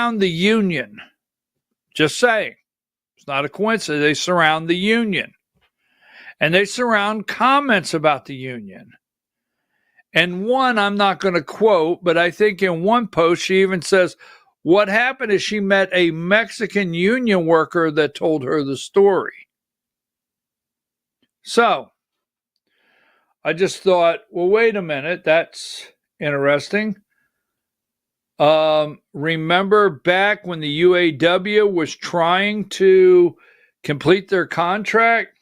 surround the union. Just saying. It's not a coincidence. They surround the union. And they surround comments about the union. And one I'm not going to quote, but I think in one post she even says, what happened is she met a Mexican union worker that told her the story. So I just thought, well, wait a minute. That's interesting. Remember back when the UAW was trying to complete their contract?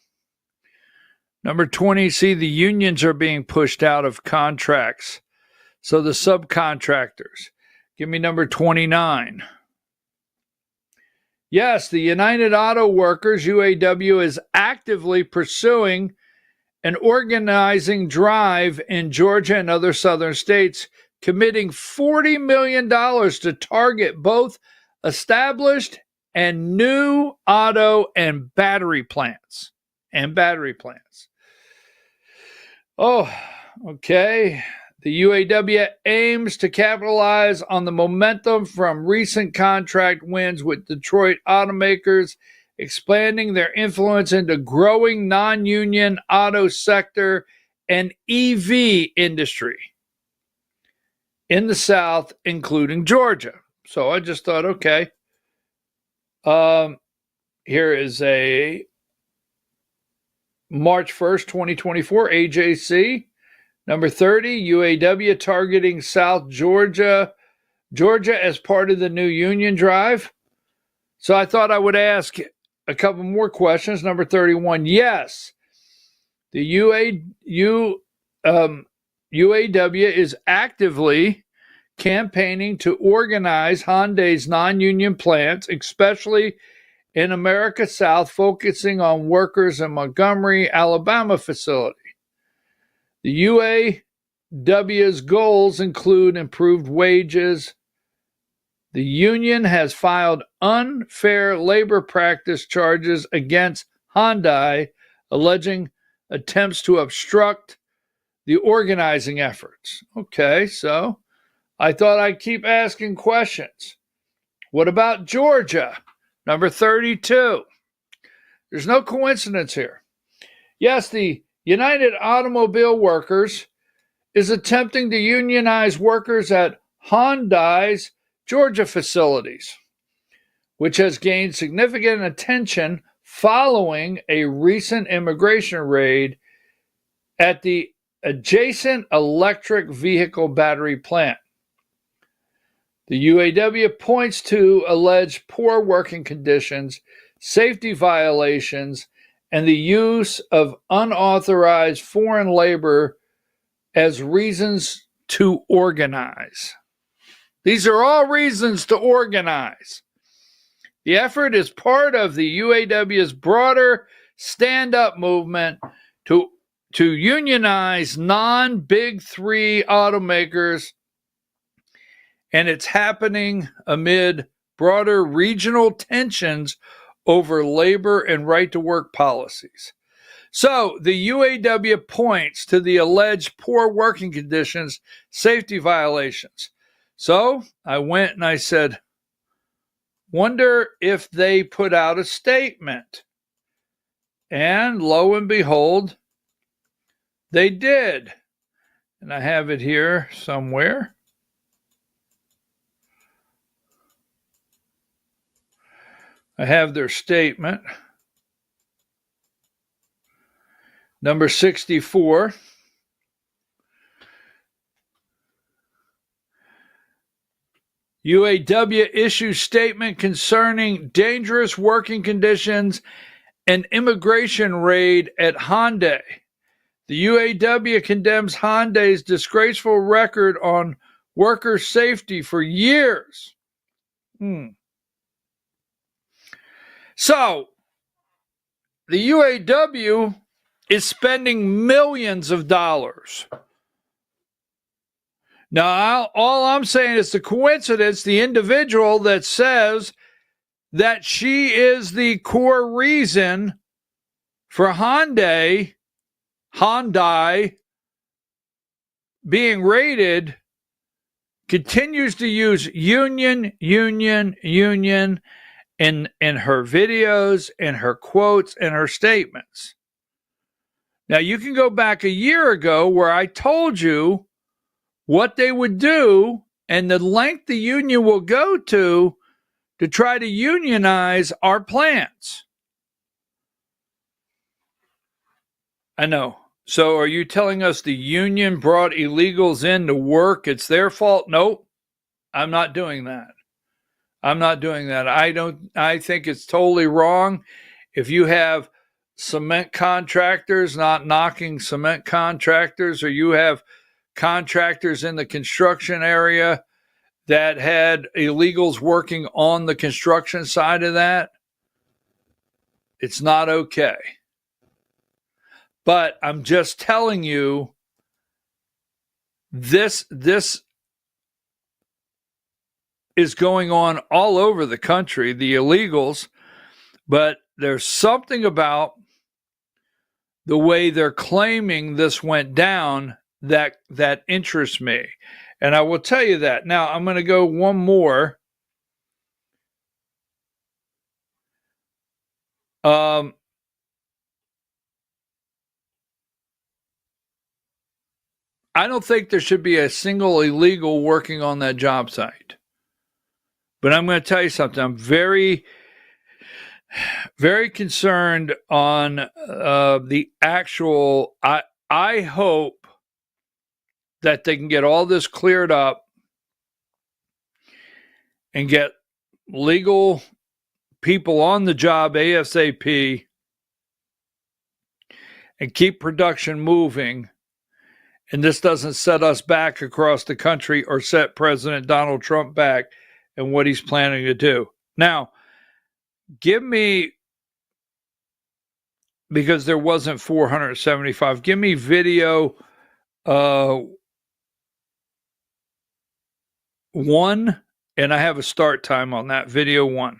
Number 20, see, the unions are being pushed out of contracts. So the subcontractors. Give me number 29. Yes, the United Auto Workers, UAW, is actively pursuing an organizing drive in Georgia and other southern states, committing $40 million to target both established and new auto and battery plants. Oh, okay. The UAW aims to capitalize on the momentum from recent contract wins with Detroit automakers, expanding their influence into growing non-union auto sector and EV industry in the South, including Georgia. So I just thought, okay, here is a March 1st, 2024, AJC. Number 30, UAW targeting South Georgia as part of the new union drive. So I thought I would ask a couple more questions. Number 31, yes, the UAW is actively campaigning to organize Hyundai's non-union plants, especially in America South, focusing on workers in Montgomery, Alabama facility. The UAW's goals include improved wages. The union has filed unfair labor practice charges against Hyundai, alleging attempts to obstruct the organizing efforts. Okay, so I thought I'd keep asking questions. What about Georgia? Number 32. There's no coincidence here. Yes, the United Automobile Workers is attempting to unionize workers at Hyundai's Georgia facilities, which has gained significant attention following a recent immigration raid at the adjacent electric vehicle battery plant. The UAW points to alleged poor working conditions, safety violations, and the use of unauthorized foreign labor as reasons to organize. These are all reasons to organize. The effort is part of the UAW's broader stand-up movement to unionize non-Big Three automakers, and it's happening amid broader regional tensions over labor and right-to-work policies. So the UAW points to the alleged poor working conditions, safety violations. So I went and I said, wonder if they put out a statement. And lo and behold, they did. And I have it here somewhere. I have their statement. Number 64. UAW issues statement concerning dangerous working conditions and immigration raid at Hyundai. The UAW condemns Hyundai's disgraceful record on worker safety for years. So, the UAW is spending millions of dollars. Now, all I'm saying is the coincidence, the individual that says that she is the core reason for Hyundai being raided continues to use union in her videos, in her quotes, and her statements. Now, you can go back a year ago where I told you what they would do and the length the union will go to try to unionize our plants. I know. So are you telling us the union brought illegals in to work? It's their fault? Nope. I'm not doing that. I think it's totally wrong. If you have cement contractors, not knocking cement contractors, or you have contractors in the construction area that had illegals working on the construction side of that, it's not okay. But I'm just telling you, this is going on all over the country, the illegals, but there's something about the way they're claiming this went down that interests me. And I will tell you that. Now, I'm going to go one more. I don't think there should be a single illegal working on that job site. But I'm going to tell you something. I'm very, very concerned on the actual. I hope that they can get all this cleared up and get legal people on the job ASAP and keep production moving. And this doesn't set us back across the country or set President Donald Trump back and what he's planning to do. Now, give me, because there wasn't 475, give me video 1, and I have a start time on that, video 1.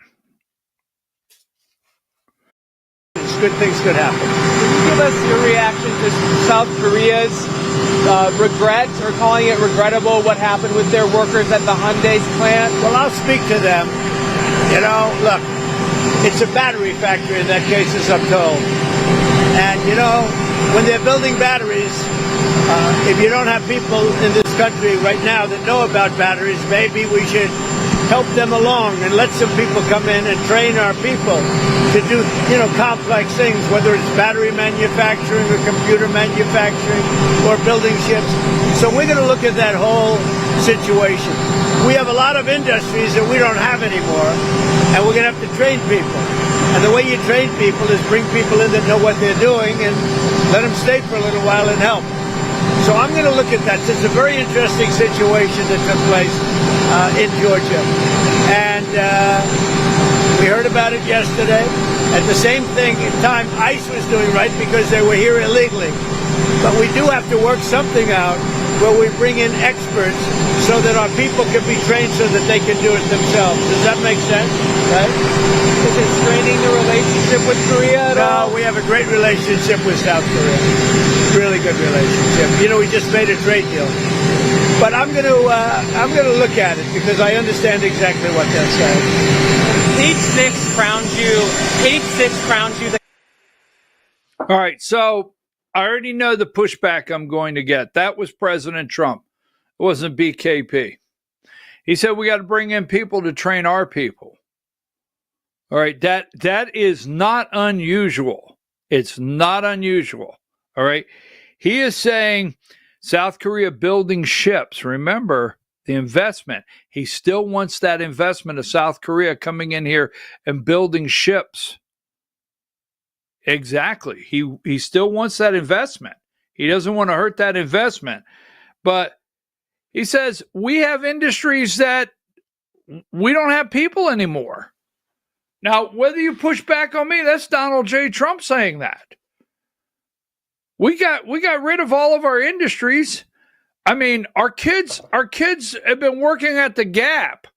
Good things could happen. Can you give us your reaction to South Korea's regret, or calling it regrettable, what happened with their workers at the Hyundai's plant? Well, I'll speak to them. You know, look, it's a battery factory in that case, as I'm told. And, you know, when they're building batteries, if you don't have people in this country right now that know about batteries, maybe we should help them along and let some people come in and train our people to do, you know, complex things, whether it's battery manufacturing or computer manufacturing or building ships. So we're going to look at that whole situation. We have a lot of industries that we don't have anymore, and we're going to have to train people. And the way you train people is bring people in that know what they're doing and let them stay for a little while and help. So I'm going to look at that. This is a very interesting situation that took place in Georgia. And we heard about it yesterday. At the same time, ICE was doing right because they were here illegally. But we do have to work something out where we bring in experts so that our people can be trained so that they can do it themselves. Does that make sense? Right? Is it straining the relationship with Korea at all? No, we have a great relationship with South Korea. Really good relationship. You know, we just made a trade deal. But I'm going to look at it because I understand exactly what they're saying. Page 6 crowns you. All right, so I already know the pushback I'm going to get. That was President Trump. It wasn't BKP. He said we got to bring in people to train our people. All right, that is not unusual. It's not unusual. All right. He is saying South Korea building ships. Remember the investment. He still wants that investment of South Korea coming in here and building ships. Exactly. He still wants that investment. He doesn't want to hurt that investment. But he says we have industries that we don't have people anymore. Now, whether you push back on me, that's Donald J. Trump saying that. We got rid of all of our industries. I mean, our kids have been working at the Gap.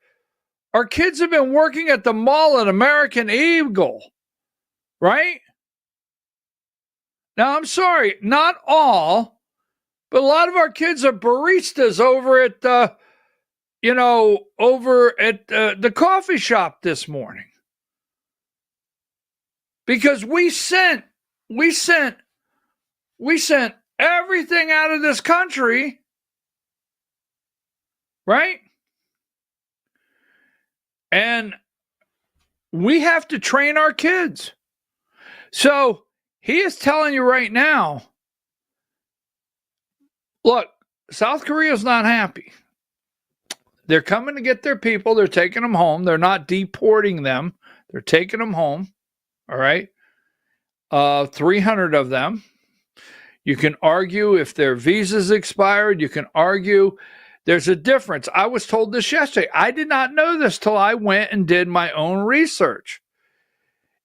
Our kids have been working at the mall at American Eagle, right? Now, I'm sorry, not all, but a lot of our kids are baristas over at over at the coffee shop this morning. Because we sent everything out of this country, right? And we have to train our kids. So he is telling you right now, look, South Korea is not happy. They're coming to get their people. They're taking them home. They're not deporting them. They're taking them home. All right. 300 of them. You can argue if their visas expired. You can argue there's a difference. I was told this yesterday. I did not know this till I went and did my own research.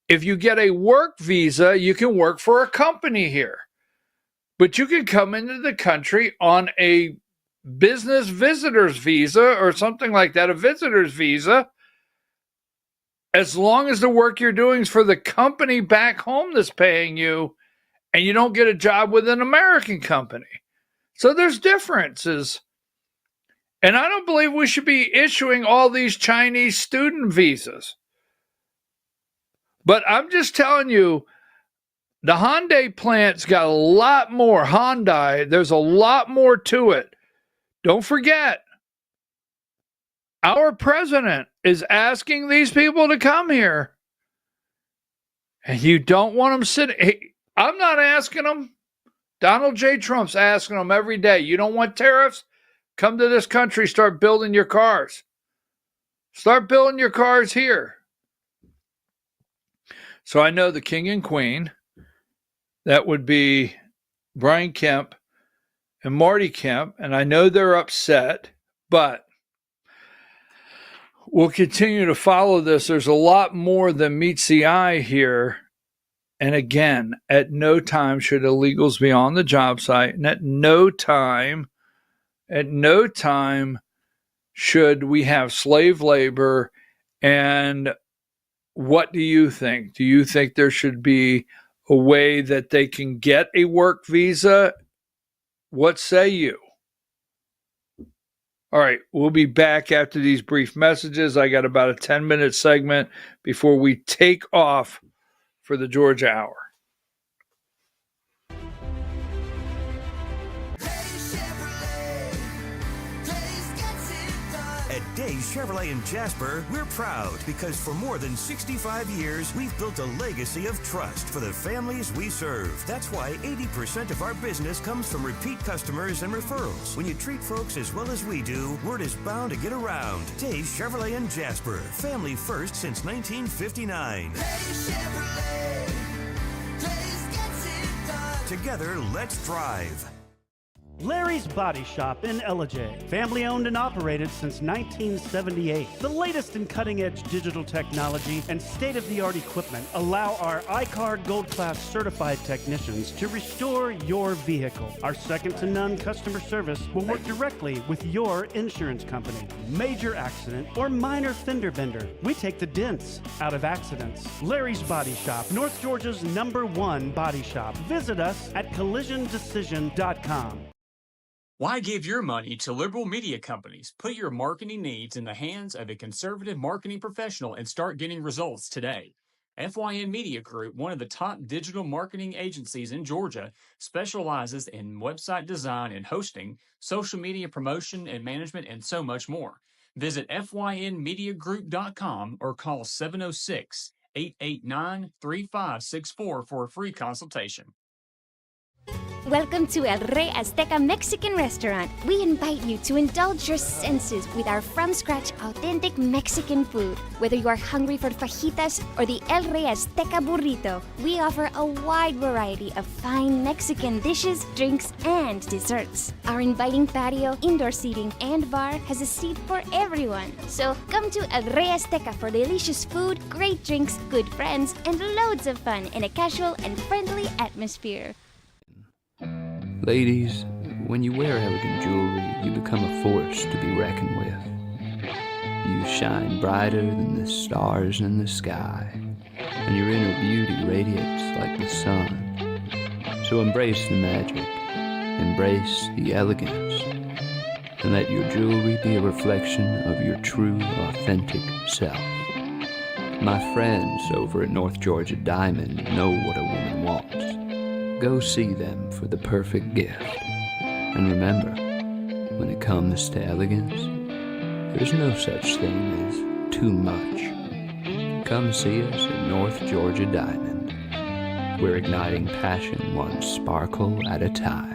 If you get a work visa, you can work for a company here. But you can come into the country on a business visitor's visa or something like that, a visitor's visa, as long as the work you're doing is for the company back home that's paying you and you don't get a job with an American company. So there's differences. And I don't believe we should be issuing all these Chinese student visas. But I'm just telling you, the Hyundai plant's got a lot more. Hyundai, there's a lot more to it. Don't forget, our president is asking these people to come here. And you don't want them sitting. Hey, I'm not asking them. Donald J. Trump's asking them every day. You don't want tariffs? Come to this country, start building your cars. Start building your cars here. So I know the king and queen, that would be Brian Kemp and Marty Kemp, and I know they're upset, but we'll continue to follow this. There's a lot more than meets the eye here. And again, at no time should illegals be on the job site, and at no time should we have slave labor. And what do you think? Do you think there should be a way that they can get a work visa? What say you? All right, we'll be back after these brief messages. I got about a 10-minute segment before we take off for the Georgia Hour. At Days Chevrolet in Jasper, we're proud because for more than 65 years, we've built a legacy of trust for the families we serve. That's why 80% of our business comes from repeat customers and referrals. When you treat folks as well as we do, word is bound to get around. Days Chevrolet in Jasper, family first since 1959. Days Chevrolet, Days gets it done. Together, let's drive. Larry's Body Shop in Ellijay. Family owned and operated since 1978. The latest in cutting-edge digital technology and state-of-the-art equipment allow our iCard Gold Class certified technicians to restore your vehicle. Our second-to-none customer service will work directly with your insurance company. Major accident or minor fender bender. We take the dents out of accidents. Larry's Body Shop, North Georgia's #1 body shop. Visit us at collisiondecision.com. Why give your money to liberal media companies? Put your marketing needs in the hands of a conservative marketing professional and start getting results today. FYN Media Group, one of the top digital marketing agencies in Georgia, specializes in website design and hosting, social media promotion and management, and so much more. Visit FYNmediagroup.com or call 706-889-3564 for a free consultation. Welcome to El Rey Azteca Mexican Restaurant. We invite you to indulge your senses with our from-scratch authentic Mexican food. Whether you are hungry for fajitas or the El Rey Azteca burrito, we offer a wide variety of fine Mexican dishes, drinks, and desserts. Our inviting patio, indoor seating, and bar has a seat for everyone. So come to El Rey Azteca for delicious food, great drinks, good friends, and loads of fun in a casual and friendly atmosphere. Ladies, when you wear elegant jewelry, you become a force to be reckoned with. You shine brighter than the stars in the sky, and your inner beauty radiates like the sun. So embrace the magic, embrace the elegance, and let your jewelry be a reflection of your true, authentic self. My friends over at North Georgia Diamond know what a woman wants. Go see them for the perfect gift. And remember, when it comes to elegance, there's no such thing as too much. Come see us at North Georgia Diamond. We're igniting passion one sparkle at a time.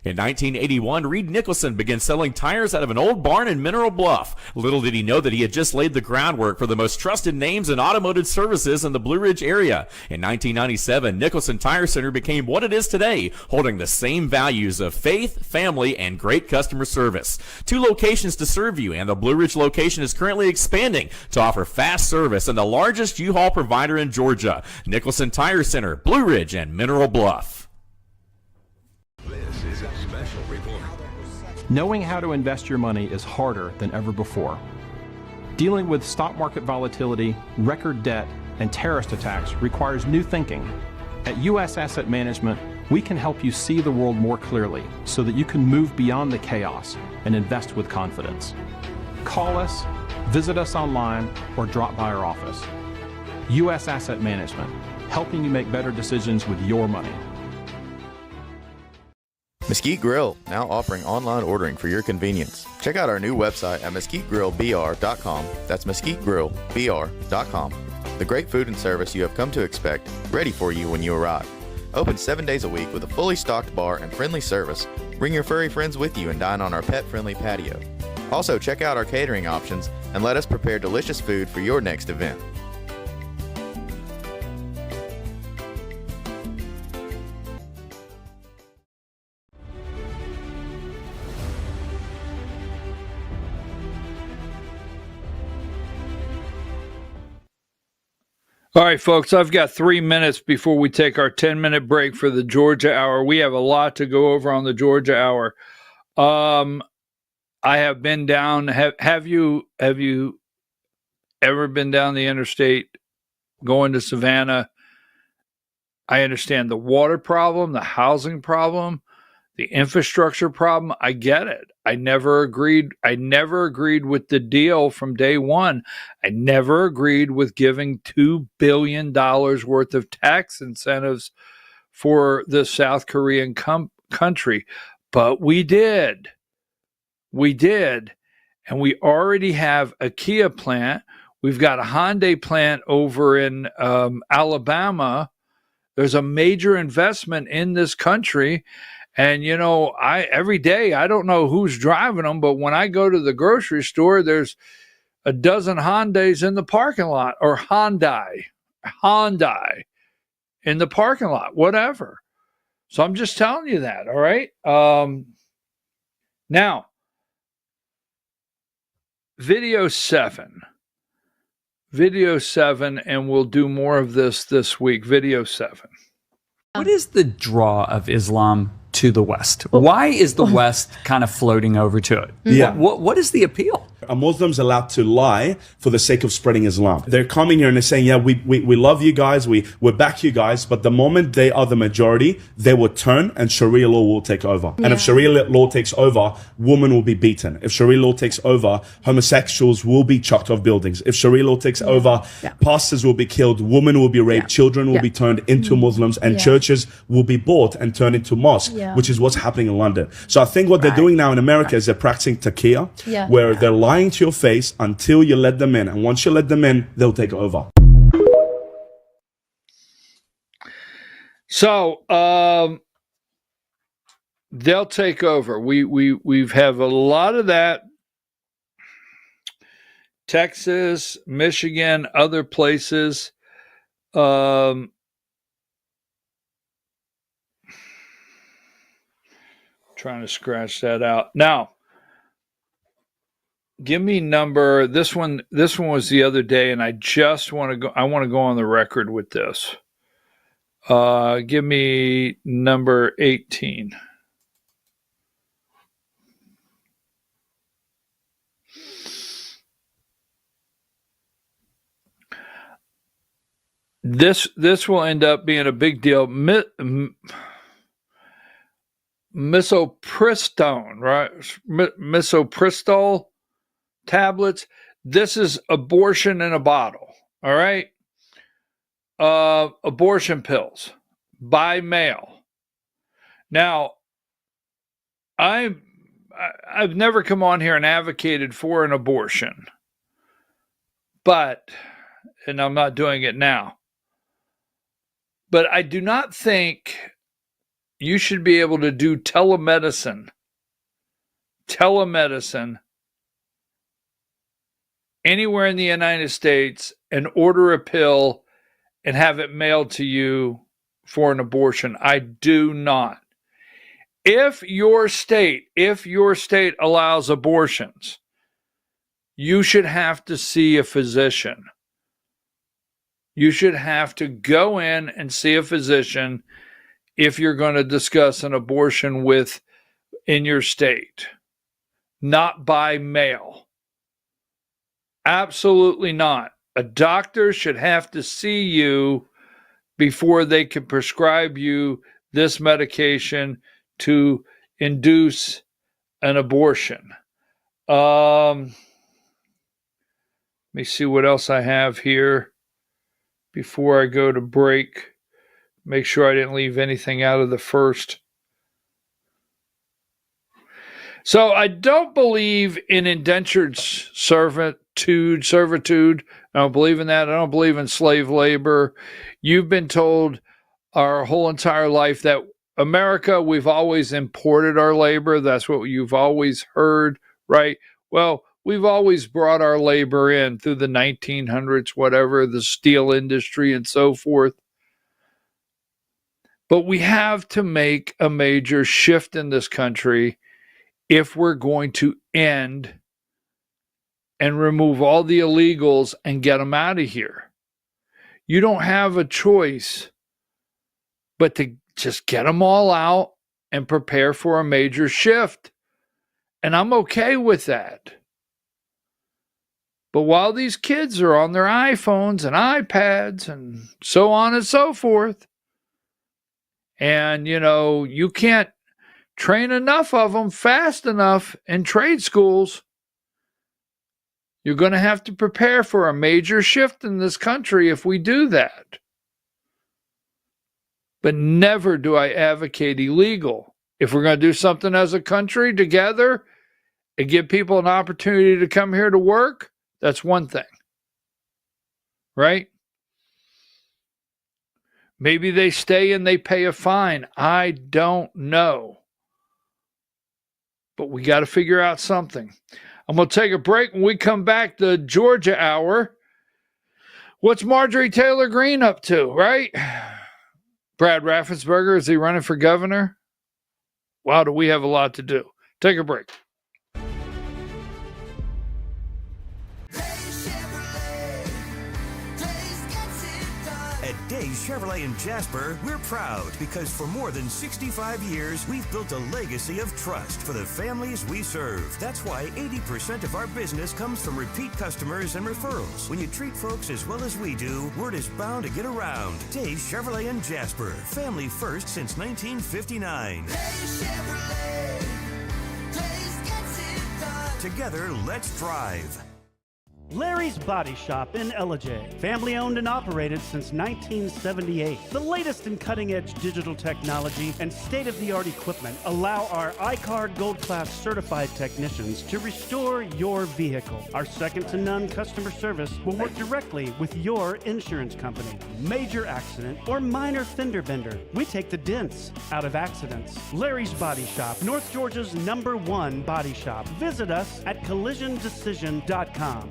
In 1981, Reed Nicholson began selling tires out of an old barn in Mineral Bluff. Little did he know that he had just laid the groundwork for the most trusted names in automotive services in the Blue Ridge area. In 1997, Nicholson Tire Center became what it is today, holding the same values of faith, family, and great customer service. 2 locations to serve you, and the Blue Ridge location is currently expanding to offer fast service and the largest U-Haul provider in Georgia. Nicholson Tire Center, Blue Ridge, and Mineral Bluff. This is a special report. Knowing how to invest your money is harder than ever before. Dealing with stock market volatility, record debt, and terrorist attacks requires new thinking. At U.S. Asset Management, we can help you see the world more clearly so that you can move beyond the chaos and invest with confidence. Call us, visit us online, or drop by our office. U.S. Asset Management, helping you make better decisions with your money. Mesquite Grill, now offering online ordering for your convenience. Check out our new website at mesquitegrillbr.com. That's mesquitegrillbr.com. The great food and service you have come to expect, ready for you when you arrive. Open 7 days a week with a fully stocked bar and friendly service. Bring your furry friends with you and dine on our pet-friendly patio. Also, check out our catering options and let us prepare delicious food for your next event. All right, folks, I've got 3 minutes before we take our 10-minute break for the Georgia Hour. We have a lot to go over on the Georgia Hour. I have been down. Have you ever been down the interstate going to Savannah? I understand the water problem, the housing problem, the infrastructure problem. I get it. I never agreed with the deal from day one. I never agreed with giving $2 billion worth of tax incentives for the South Korean country. But we did. We did. And we already have a Kia plant. We've got a Hyundai plant over in Alabama. There's a major investment in this country. And, you know, every day, I don't know who's driving them, but when I go to the grocery store, there's a dozen Hyundais in the parking lot, or Hyundai in the parking lot, whatever. So I'm just telling you that, all right? Now, video 7, and we'll do more of this week. Video 7. What is the draw of Islam to the West? Why is the West kind of floating over to it? Yeah. What is the appeal? Are Muslims allowed to lie for the sake of spreading Islam? They're coming here and they're saying, yeah, we love you guys, we back you guys, but the moment they are the majority, they will turn and Sharia law will take over. And if Sharia law takes over, women will be beaten. If Sharia law takes over, homosexuals will be chucked off buildings. If Sharia law takes over, pastors will be killed, women will be raped, children will be turned into Muslims, and churches will be bought and turned into mosques, which is what's happening in London. So I think what they're doing now in America is they're practicing taqiyya, where they're lying to your face until you let them in, and once you let them in, they'll take over. So they'll take over. We've have a lot of that. Texas, Michigan, other places. Trying to scratch that out now. Give me number. This one was the other day, and I just want to go. I want to go on the record with this. Give me number 18. This will end up being a big deal. Misoprostol, right? Misoprostol tablets. This is abortion in a bottle. All right. Abortion pills by mail. Now, I've never come on here and advocated for an abortion, and I'm not doing it now. But I do not think you should be able to do telemedicine anywhere in the United States and order a pill and have it mailed to you for an abortion. I do not. If your state allows abortions, you should have to see a physician. You should have to go in and see a physician if you're going to discuss an abortion in your state, not by mail. Absolutely not. A doctor should have to see you before they can prescribe you this medication to induce an abortion. Let me see what else I have here before I go to break. Make sure I didn't leave anything out of the first. So I don't believe in indentured servitude. I don't believe in that. I don't believe in slave labor. You've been told our whole entire life that America, we've always imported our labor. That's what you've always heard, right? Well, we've always brought our labor in through the 1900s, whatever, the steel industry and so forth. But we have to make a major shift in this country if we're going to end and remove all the illegals and get them out of here. You don't have a choice but to just get them all out and prepare for a major shift. And I'm okay with that. But while these kids are on their iPhones and iPads and so on and so forth, and, you can't train enough of them fast enough in trade schools, you're going to have to prepare for a major shift in this country if we do that. But never do I advocate illegal. If we're going to do something as a country together and give people an opportunity to come here to work, that's one thing. Right? Maybe they stay and they pay a fine. I don't know. But we got to figure out something. I'm going to take a break. When we come back, the Georgia Hour. What's Marjorie Taylor Greene up to, right? Brad Raffensperger, is he running for governor? Wow, do we have a lot to do. Take a break. At Days Chevrolet in Jasper, we're proud because for more than 65 years, we've built a legacy of trust for the families we serve. That's why 80% of our business comes from repeat customers and referrals. When you treat folks as well as we do, word is bound to get around. Days Chevrolet in Jasper, family first since 1959. Days Chevrolet. Days gets it done. Together, let's drive. Larry's Body Shop in Ellijay. Family owned and operated since 1978. The latest in cutting edge digital technology and state of the art equipment allow our iCard Gold Class certified technicians to restore your vehicle. Our second to none customer service will work directly with your insurance company. Major accident or minor fender bender, we take the dents out of accidents. Larry's Body Shop, North Georgia's #1 body shop. Visit us at collisiondecision.com.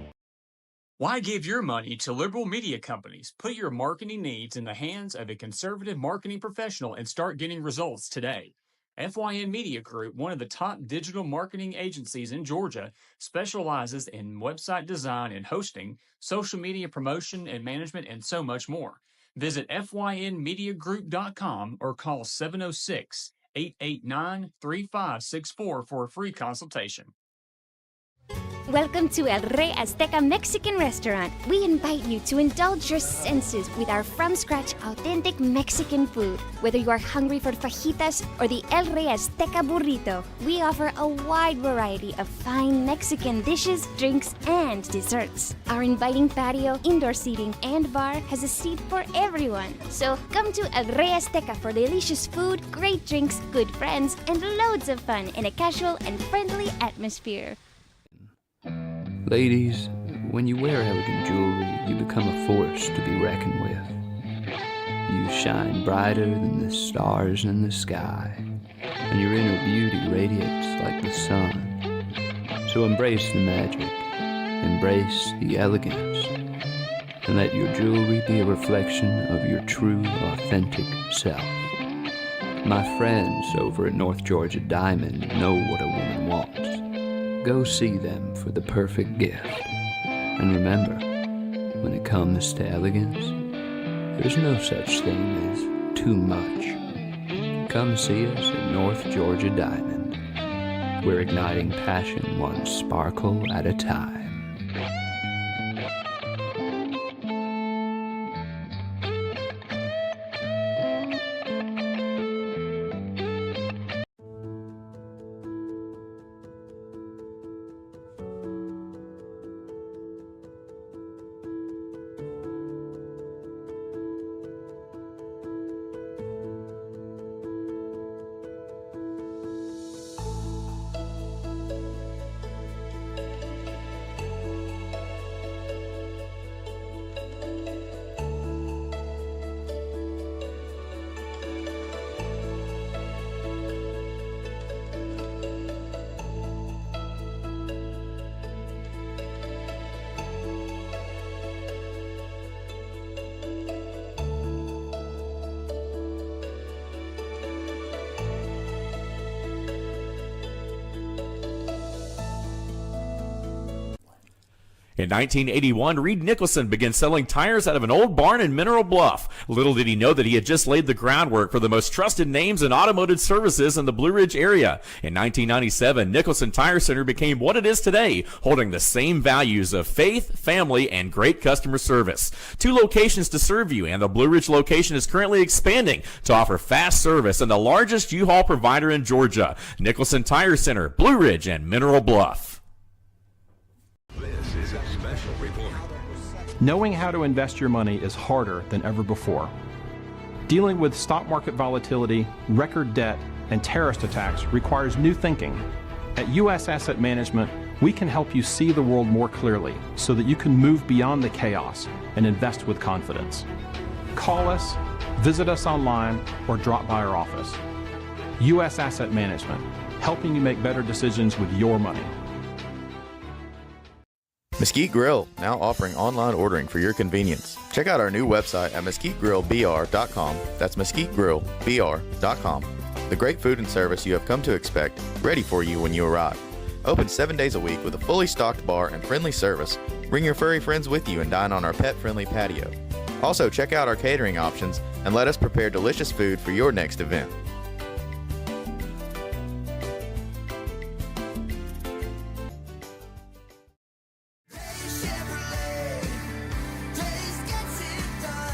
Why give your money to liberal media companies? Put your marketing needs in the hands of a conservative marketing professional and start getting results today. FYN Media Group, one of the top digital marketing agencies in Georgia, specializes in website design and hosting, social media promotion and management, and so much more. Visit FYNmediagroup.com or call 706-889-3564 for a free consultation. Welcome to El Rey Azteca Mexican Restaurant. We invite you to indulge your senses with our from-scratch authentic Mexican food. Whether you are hungry for fajitas or the El Rey Azteca burrito, we offer a wide variety of fine Mexican dishes, drinks, and desserts. Our inviting patio, indoor seating, and bar has a seat for everyone. So come to El Rey Azteca for delicious food, great drinks, good friends, and loads of fun in a casual and friendly atmosphere. Ladies, when you wear elegant jewelry, you become a force to be reckoned with. You shine brighter than the stars in the sky, and your inner beauty radiates like the sun. So embrace the magic, embrace the elegance, and let your jewelry be a reflection of your true, authentic self. My friends over at North Georgia Diamond know what a woman wants. Go see them for the perfect gift. And remember, when it comes to elegance, there's no such thing as too much. Come see us at North Georgia Diamond. We're igniting passion one sparkle at a time. In 1981, Reed Nicholson began selling tires out of an old barn in Mineral Bluff. Little did he know that he had just laid the groundwork for the most trusted names in automotive services in the Blue Ridge area. In 1997, Nicholson Tire Center became what it is today, holding the same values of faith, family, and great customer service. 2 locations to serve you, and the Blue Ridge location is currently expanding to offer fast service and the largest U-Haul provider in Georgia. Nicholson Tire Center, Blue Ridge, and Mineral Bluff. This is a special report. Knowing how to invest your money is harder than ever before. Dealing with stock market volatility, record debt, and terrorist attacks requires new thinking. At U.S. Asset Management, we can help you see the world more clearly so that you can move beyond the chaos and invest with confidence. Call us, visit us online, or drop by our office. U.S. Asset Management, helping you make better decisions with your money. Mesquite Grill, now offering online ordering for your convenience. Check out our new website at mesquitegrillbr.com. That's mesquitegrillbr.com. The great food and service you have come to expect, ready for you when you arrive. Open 7 days a week with a fully stocked bar and friendly service. Bring your furry friends with you and dine on our pet-friendly patio. Also, check out our catering options and let us prepare delicious food for your next event.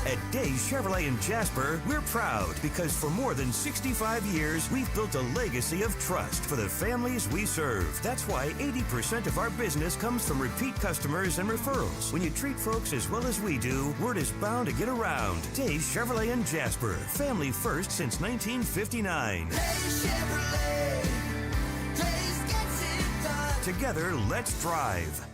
At Days Chevrolet in Jasper, we're proud because for more than 65 years, we've built a legacy of trust for the families we serve. That's why 80% of our business comes from repeat customers and referrals. When you treat folks as well as we do, word is bound to get around. Days Chevrolet in Jasper, family first since 1959. Together, let's drive.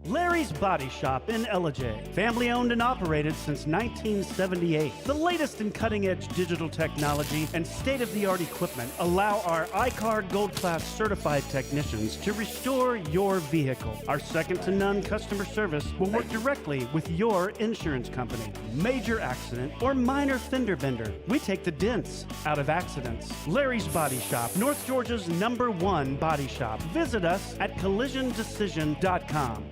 Larry's Body Shop in Ellijay. Family owned and operated since 1978. The latest in cutting-edge digital technology and state-of-the-art equipment allow our iCard Gold Class certified technicians to restore your vehicle. Our second-to-none customer service will work directly with your insurance company. Major accident or minor fender bender. We take the dents out of accidents. Larry's Body Shop, North Georgia's #1 body shop. Visit us at collisiondecision.com.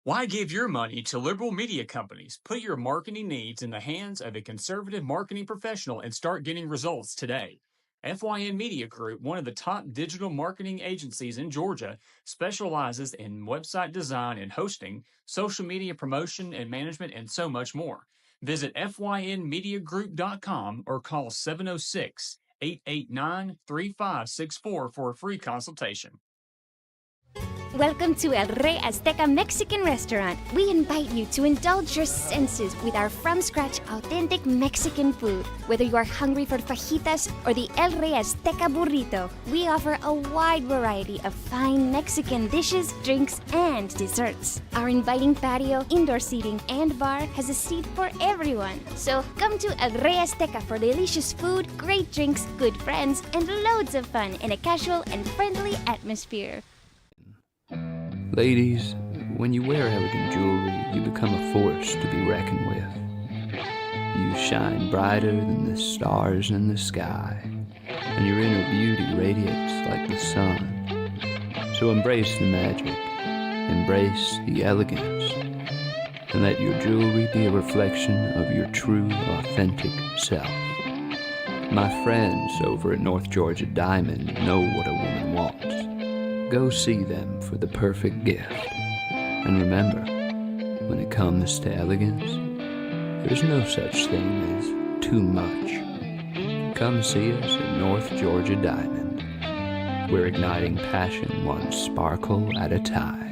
Why give your money to liberal media companies? Put your marketing needs in the hands of a conservative marketing professional and start getting results today. FYN Media Group, one of the top digital marketing agencies in Georgia, specializes in website design and hosting, social media promotion and management, and so much more. Visit FYNmediagroup.com or call 706-889-3564 for a free consultation. Welcome to El Rey Azteca Mexican Restaurant. We invite you to indulge your senses with our from-scratch authentic Mexican food. Whether you are hungry for fajitas or the El Rey Azteca burrito, we offer a wide variety of fine Mexican dishes, drinks, and desserts. Our inviting patio, indoor seating, and bar has a seat for everyone. So come to El Rey Azteca for delicious food, great drinks, good friends, and loads of fun in a casual and friendly atmosphere. Ladies, when you wear elegant jewelry, you become a force to be reckoned with. You shine brighter than the stars in the sky, and your inner beauty radiates like the sun. So embrace the magic, embrace the elegance, and let your jewelry be a reflection of your true, authentic self. My friends over at North Georgia Diamond know what a woman wants. Go see them for the perfect gift. And remember, when it comes to elegance, there's no such thing as too much. Come see us at North Georgia Diamond. We're igniting passion one sparkle at a time.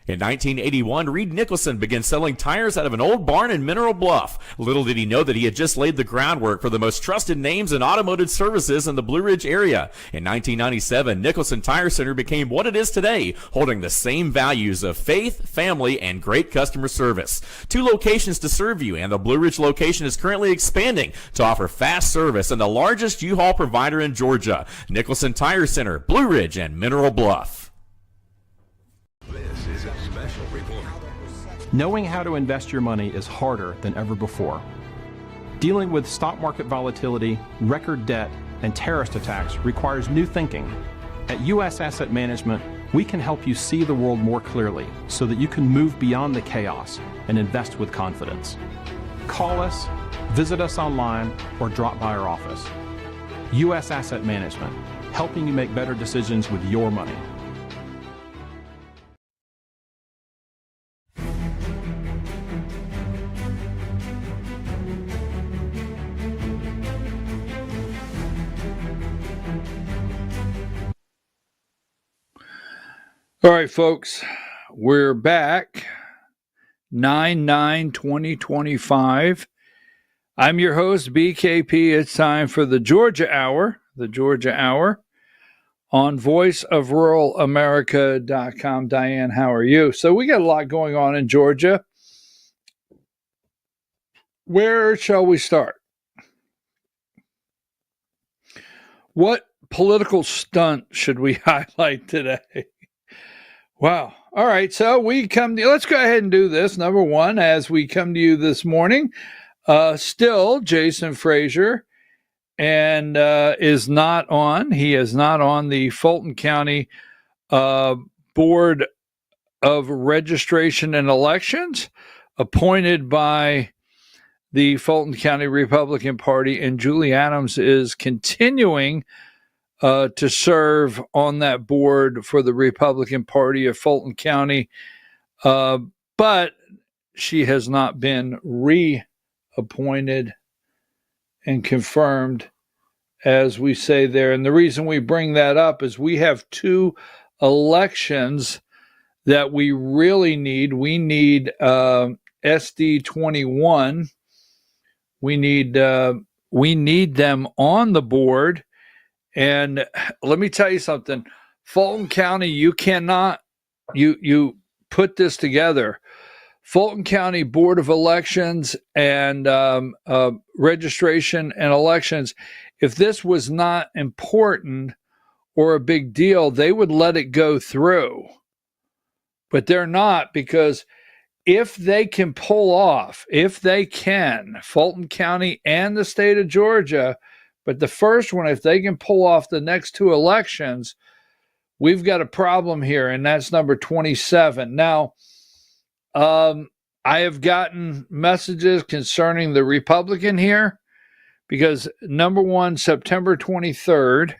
In 1981, Reed Nicholson began selling tires out of an old barn in Mineral Bluff. Little did he know that he had just laid the groundwork for the most trusted names in automotive services in the Blue Ridge area. In 1997, Nicholson Tire Center became what it is today, holding the same values of faith, family, and great customer service. 2 locations to serve you, and the Blue Ridge location is currently expanding to offer fast service and the largest U-Haul provider in Georgia. Nicholson Tire Center, Blue Ridge, and Mineral Bluff. This is a special report. Knowing how to invest your money is harder than ever before. Dealing with stock market volatility, record debt, and terrorist attacks requires new thinking. At U.S. Asset Management, we can help you see the world more clearly so that you can move beyond the chaos and invest with confidence. Call us, visit us online, or drop by our office. U.S. Asset Management, helping you make better decisions with your money. All right, folks, we're back. 9/9/2025. I'm your host, BKP. It's time for the Georgia Hour, on voiceofruralamerica.com. Diane, how are you? So we got a lot going on in Georgia. Where shall we start? What political stunt should we highlight today? Wow. All right. So let's go ahead and do this. Number one, as we come to you this morning, still Jason Frazier and is not on. He is not on the Fulton County Board of Registration and Elections, appointed by the Fulton County Republican Party, and Julie Adams is continuing to serve on that board for the Republican Party of Fulton County, but she has not been reappointed and confirmed, as we say there. And the reason we bring that up is we have two elections that we really need. We need SD 21. We need them on the board. And let me tell you something, Fulton County, you cannot, you put this together. Fulton County Board of Elections and Registration and Elections, if this was not important or a big deal, they would let it go through. But they're not, because if they can pull off, Fulton County and the state of Georgia, but the first one, if they can pull off the next two elections, we've got a problem here, and that's number 27. Now, I have gotten messages concerning the Republican here, because number one, September 23rd,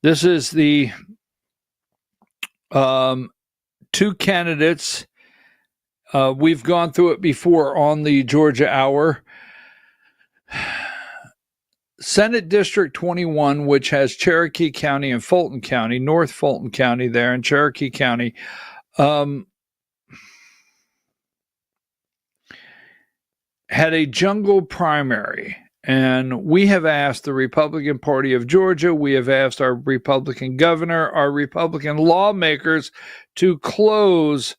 this is the two candidates. We've gone through it before on the Georgia Hour. Senate District 21, which has Cherokee County and Fulton County, North Fulton County there in Cherokee County, had a jungle primary. And we have asked the Republican Party of Georgia, we have asked our Republican governor, our Republican lawmakers to close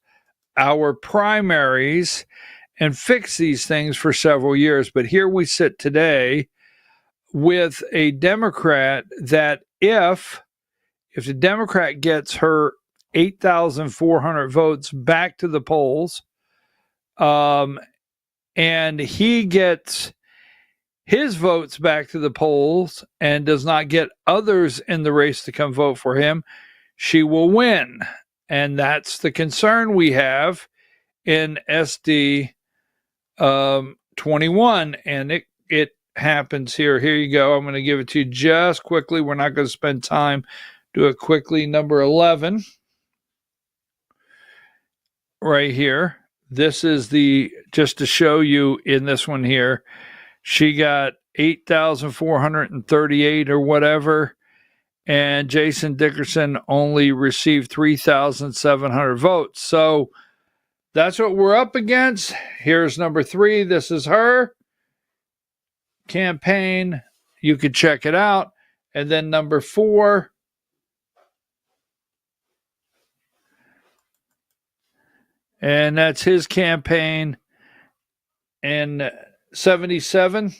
our primaries and fix these things for several years. But here we sit today with a Democrat that if the Democrat gets her 8,400 votes back to the polls, and he gets his votes back to the polls and does not get others in the race to come vote for him, she will win. And that's the concern we have in SD 21. And it happens here. Here you go. I'm going to give it to you just quickly. We're not going to spend time. Do it quickly. Number 11. Right here. This is just to show you in this one here. She got 8,438 or whatever. And Jason Dickerson only received 3,700 votes. So that's what we're up against. Here's number 3. This is her campaign. You could check it out. And then number 4. And that's his campaign in 77.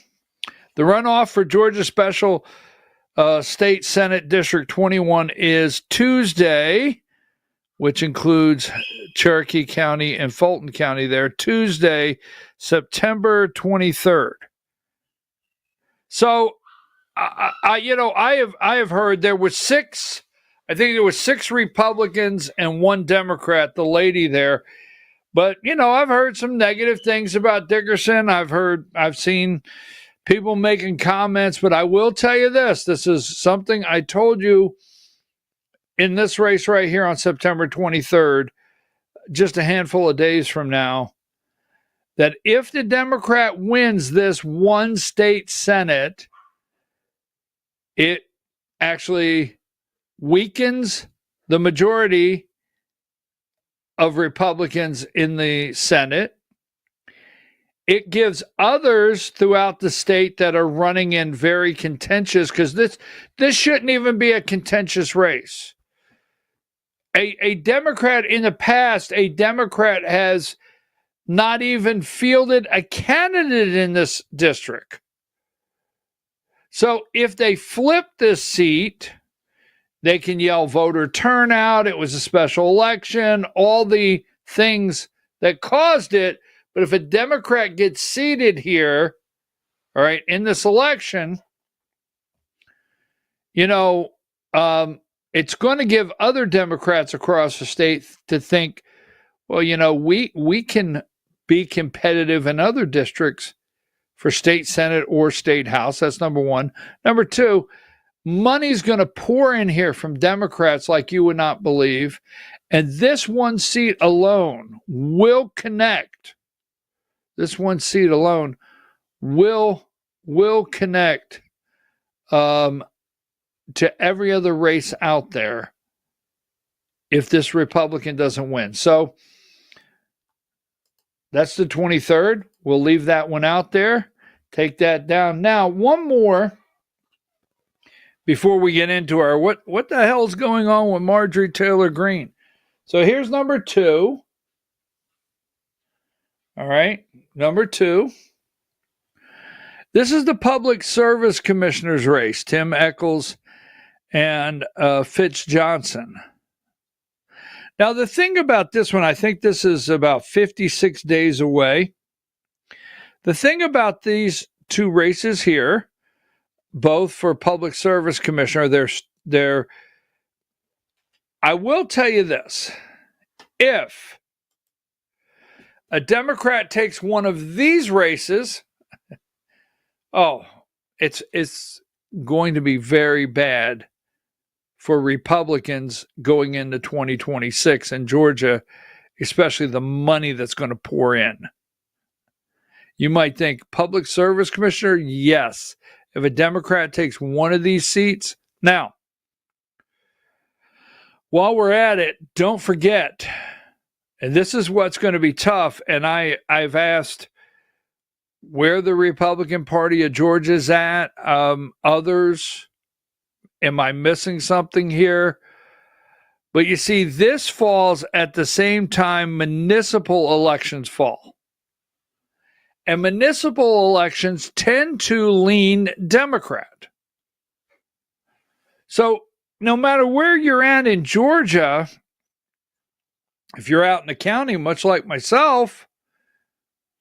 The runoff for Georgia Special State Senate District 21 is Tuesday, which includes Cherokee County and Fulton County there, Tuesday, September 23rd. So, I have heard there were 6, I think there were 6 Republicans and 1 Democrat, the lady there. But, I've heard some negative things about Dickerson. I've seen people making comments, but I will tell you this. This is something I told you in this race right here on September 23rd, just a handful of days from now, that if the Democrat wins this one state Senate, it actually weakens the majority of Republicans in the Senate. It gives others throughout the state that are running in very contentious, because this shouldn't even be a contentious race. A Democrat in the past, a Democrat has not even fielded a candidate in this district. So if they flip this seat, they can yell voter turnout, it was a special election, all the things that caused it. But if a Democrat gets seated here, all right, in this election, it's going to give other Democrats across the state to think, well, we can be competitive in other districts for state Senate or state House. That's number one. Number two, money's going to pour in here from Democrats like you would not believe. And this one seat alone will connect. This one seat alone will connect to every other race out there if this Republican doesn't win. So that's the 23rd. We'll leave that one out there. Take that down. Now, one more before we get into our what the hell's going on with Marjorie Taylor Greene. So here's number 2. All right, number 2. This is the Public Service Commissioner's race, Tim Echols and Fitz Johnson. Now, the thing about this one, I think this is about 56 days away. The thing about these two races here, both for Public Service Commissioner, I will tell you this. If a Democrat takes one of these races, it's going to be very bad for Republicans going into 2026 in Georgia, especially the money that's going to pour in. You might think Public Service Commissioner, yes. If a Democrat takes one of these seats. Now, while we're at it, don't forget, and this is what's going to be tough, and I've asked where the Republican Party of Georgia is at, others, am I missing something here? But you see, this falls at the same time municipal elections fall. And municipal elections tend to lean Democrat. So no matter where you're at in Georgia, if you're out in the county, much like myself,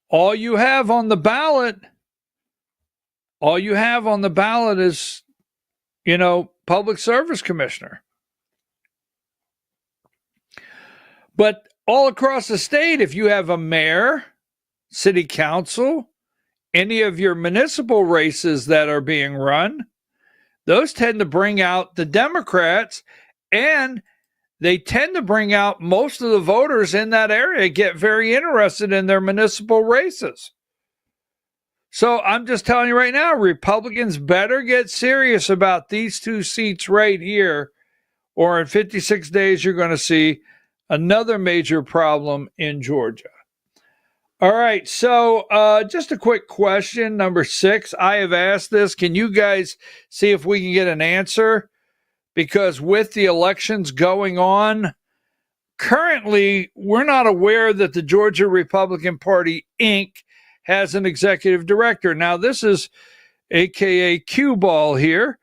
all you have on the ballot is, Public Service Commissioner. But all across the state, if you have a mayor, city council, any of your municipal races that are being run, those tend to bring out the Democrats, and they tend to bring out most of the voters in that area get very interested in their municipal races. So I'm just telling you right now, Republicans better get serious about these two seats right here, or in 56 days, you're going to see another major problem in Georgia. All right, so just a quick question, number 6. I have asked this. Can you guys see if we can get an answer? Because with the elections going on, currently, we're not aware that the Georgia Republican Party, Inc., has an executive director. Now, this is AKA cue ball here.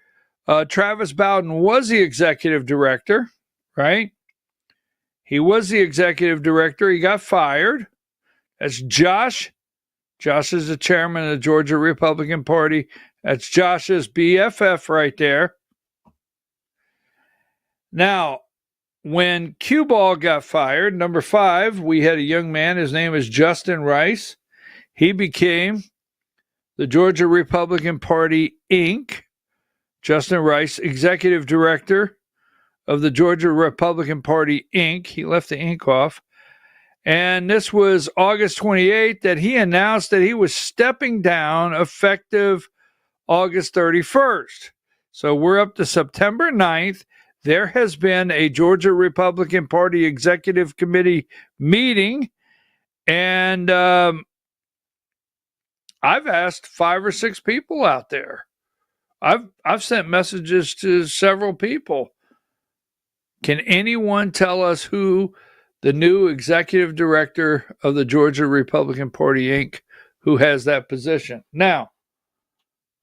Travis Bowden was the executive director, right? He was the executive director. He got fired. That's Josh. Josh is the chairman of the Georgia Republican Party. That's Josh's BFF right there. Now, when cue ball got fired, number 5, we had a young man. His name is Justin Rice. He became the Georgia Republican Party, Inc., Justin Rice, executive director of the Georgia Republican Party, Inc. He left the Inc. off. And this was August 28th that he announced that he was stepping down effective August 31st. So we're up to September 9th. there has been a Georgia Republican Party Executive Committee meeting, and I've asked 5 or 6 people out there. I've sent messages to several people. Can anyone tell us who the new executive director of the Georgia Republican Party, Inc., who has that position? Now,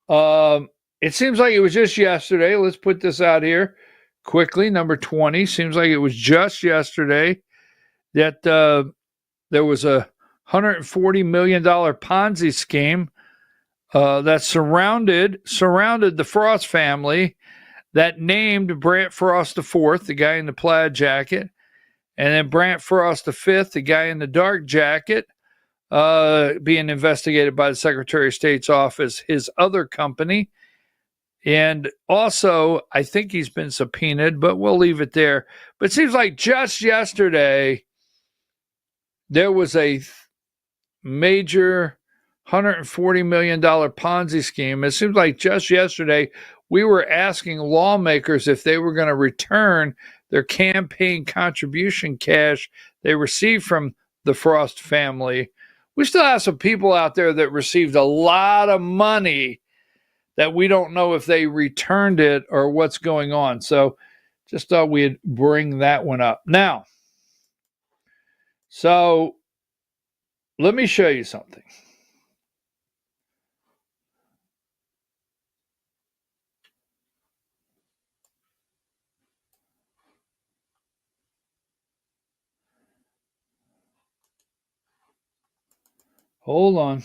it seems like it was just yesterday. Let's put this out here quickly. Number 20, seems like it was just yesterday that there was a $140 million Ponzi scheme that surrounded the Frost family, that named Brant Frost IV, the guy in the plaid jacket, and then Brant Frost V, the guy in the dark jacket, being investigated by the Secretary of State's office, his other company. And also, I think he's been subpoenaed, but we'll leave it there. But it seems like just yesterday, there was a major $140 million Ponzi scheme. It seems like just yesterday, we were asking lawmakers if they were going to return their campaign contribution cash they received from the Frost family. We still have some people out there that received a lot of money that we don't know if they returned it or what's going on. So just thought we'd bring that one up. Now, so let me show you something. Hold on.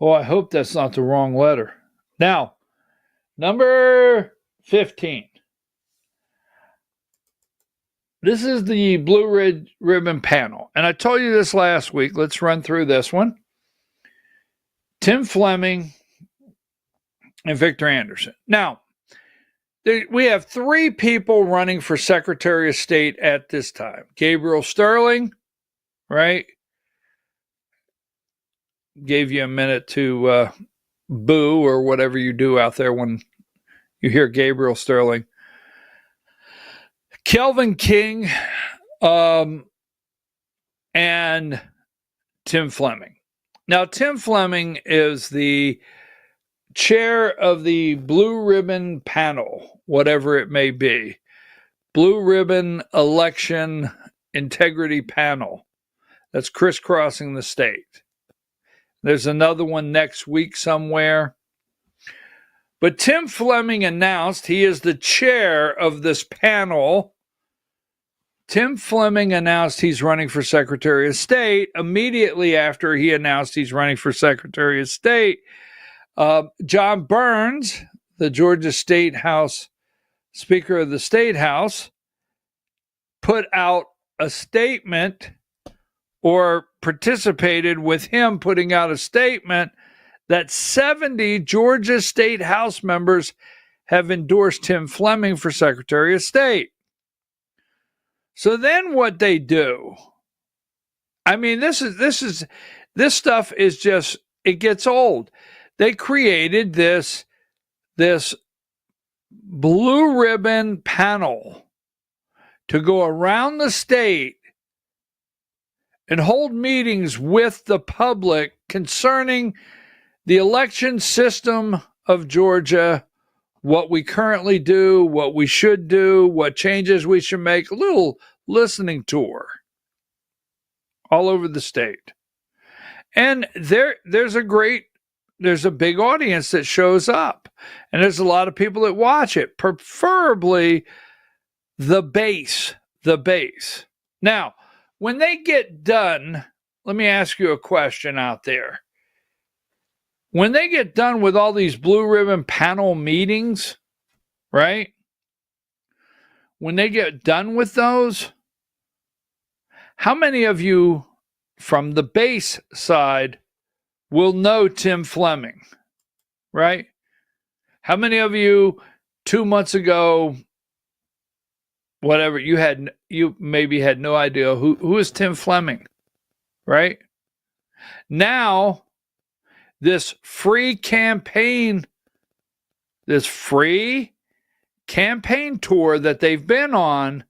Oh, I hope that's not the wrong letter. Now, number 15. This is the Blue Ribbon panel. And I told you this last week. Let's run through this one. Tim Fleming and Victor Anderson. Now, we have 3 people running for Secretary of State at this time. Gabriel Sterling, right? Gave you a minute to boo or whatever you do out there when you hear Gabriel Sterling. Kelvin King and Tim Fleming. Now, Tim Fleming is the chair of the Blue Ribbon panel, whatever it may be. Blue Ribbon Election Integrity Panel that's crisscrossing the state. There's another one next week somewhere. But Tim Fleming announced he is the chair of this panel. Tim Fleming announced he's running for Secretary of State. Immediately after he announced he's running for Secretary of State, John Burns, the Georgia State House Speaker of the State House, put out a statement, or participated with him putting out a statement, that 70 Georgia State House members have endorsed Tim Fleming for Secretary of State. So then what they do, I mean, this stuff is just, it gets old. They created this Blue Ribbon panel to go around the state and hold meetings with the public concerning the election system of Georgia, what we currently do, what we should do, what changes we should make. A little listening tour all over the state. And there's a big audience that shows up. And there's a lot of people that watch it, preferably the base. Now, when they get done, let me ask you a question out there. When they get done with all these Blue Ribbon panel meetings, right? When they get done with those, how many of you from the base side will know Tim Fleming, right? How many of you 2 months ago, whatever, you maybe had no idea who is Tim Fleming, right? Now, this free campaign tour that they've been on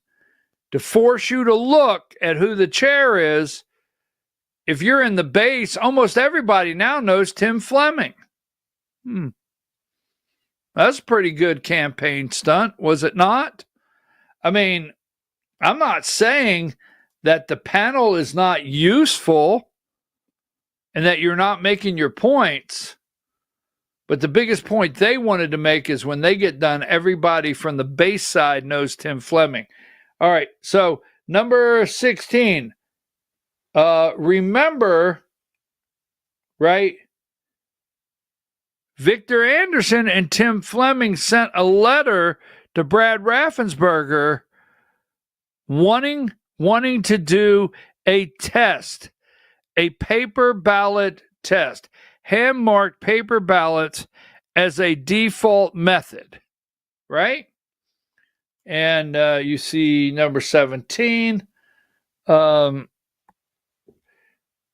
to force you to look at who the chair is. If you're in the base, almost everybody now knows Tim Fleming. That's a pretty good campaign stunt, was it not? I mean, I'm not saying that the panel is not useful and that you're not making your points. But the biggest point they wanted to make is when they get done, everybody from the base side knows Tim Fleming. All right, so number 16. Remember, right? Victor Anderson and Tim Fleming sent a letter to Brad Raffensperger wanting to do a test, a paper ballot test, hand-marked paper ballots as a default method, right? And you see number 17,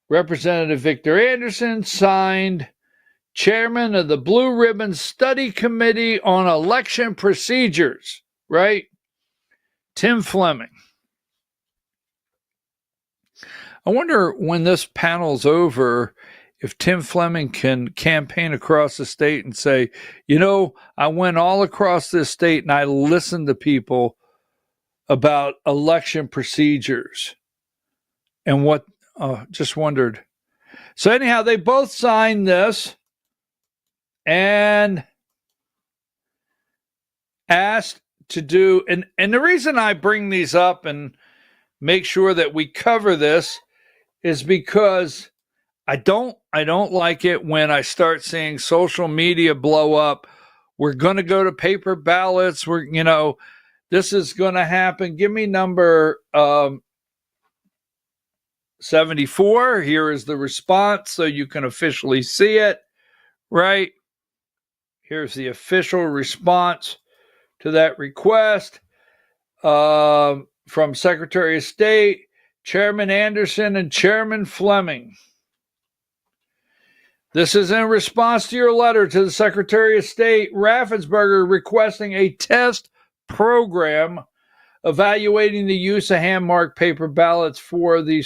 Representative Victor Anderson signed chairman of the Blue Ribbon Study Committee on Election Procedures, right? Tim Fleming. I wonder when this panel's over if Tim Fleming can campaign across the state and say, you know, I went all across this state and I listened to people about election procedures and what, just wondered. So anyhow, they both signed this and asked to do, and the reason I bring these up and make sure that we cover this is because I don't like it when I start seeing social media blow up. We're going to go to paper ballots. This is going to happen. Give me number 74. Here is the response so you can officially see it, right? Here's the official response to that request from Secretary of State, Chairman Anderson, and Chairman Fleming. This is in response to your letter to the Secretary of State, Raffensperger, requesting a test program evaluating the use of hand-marked paper ballots for the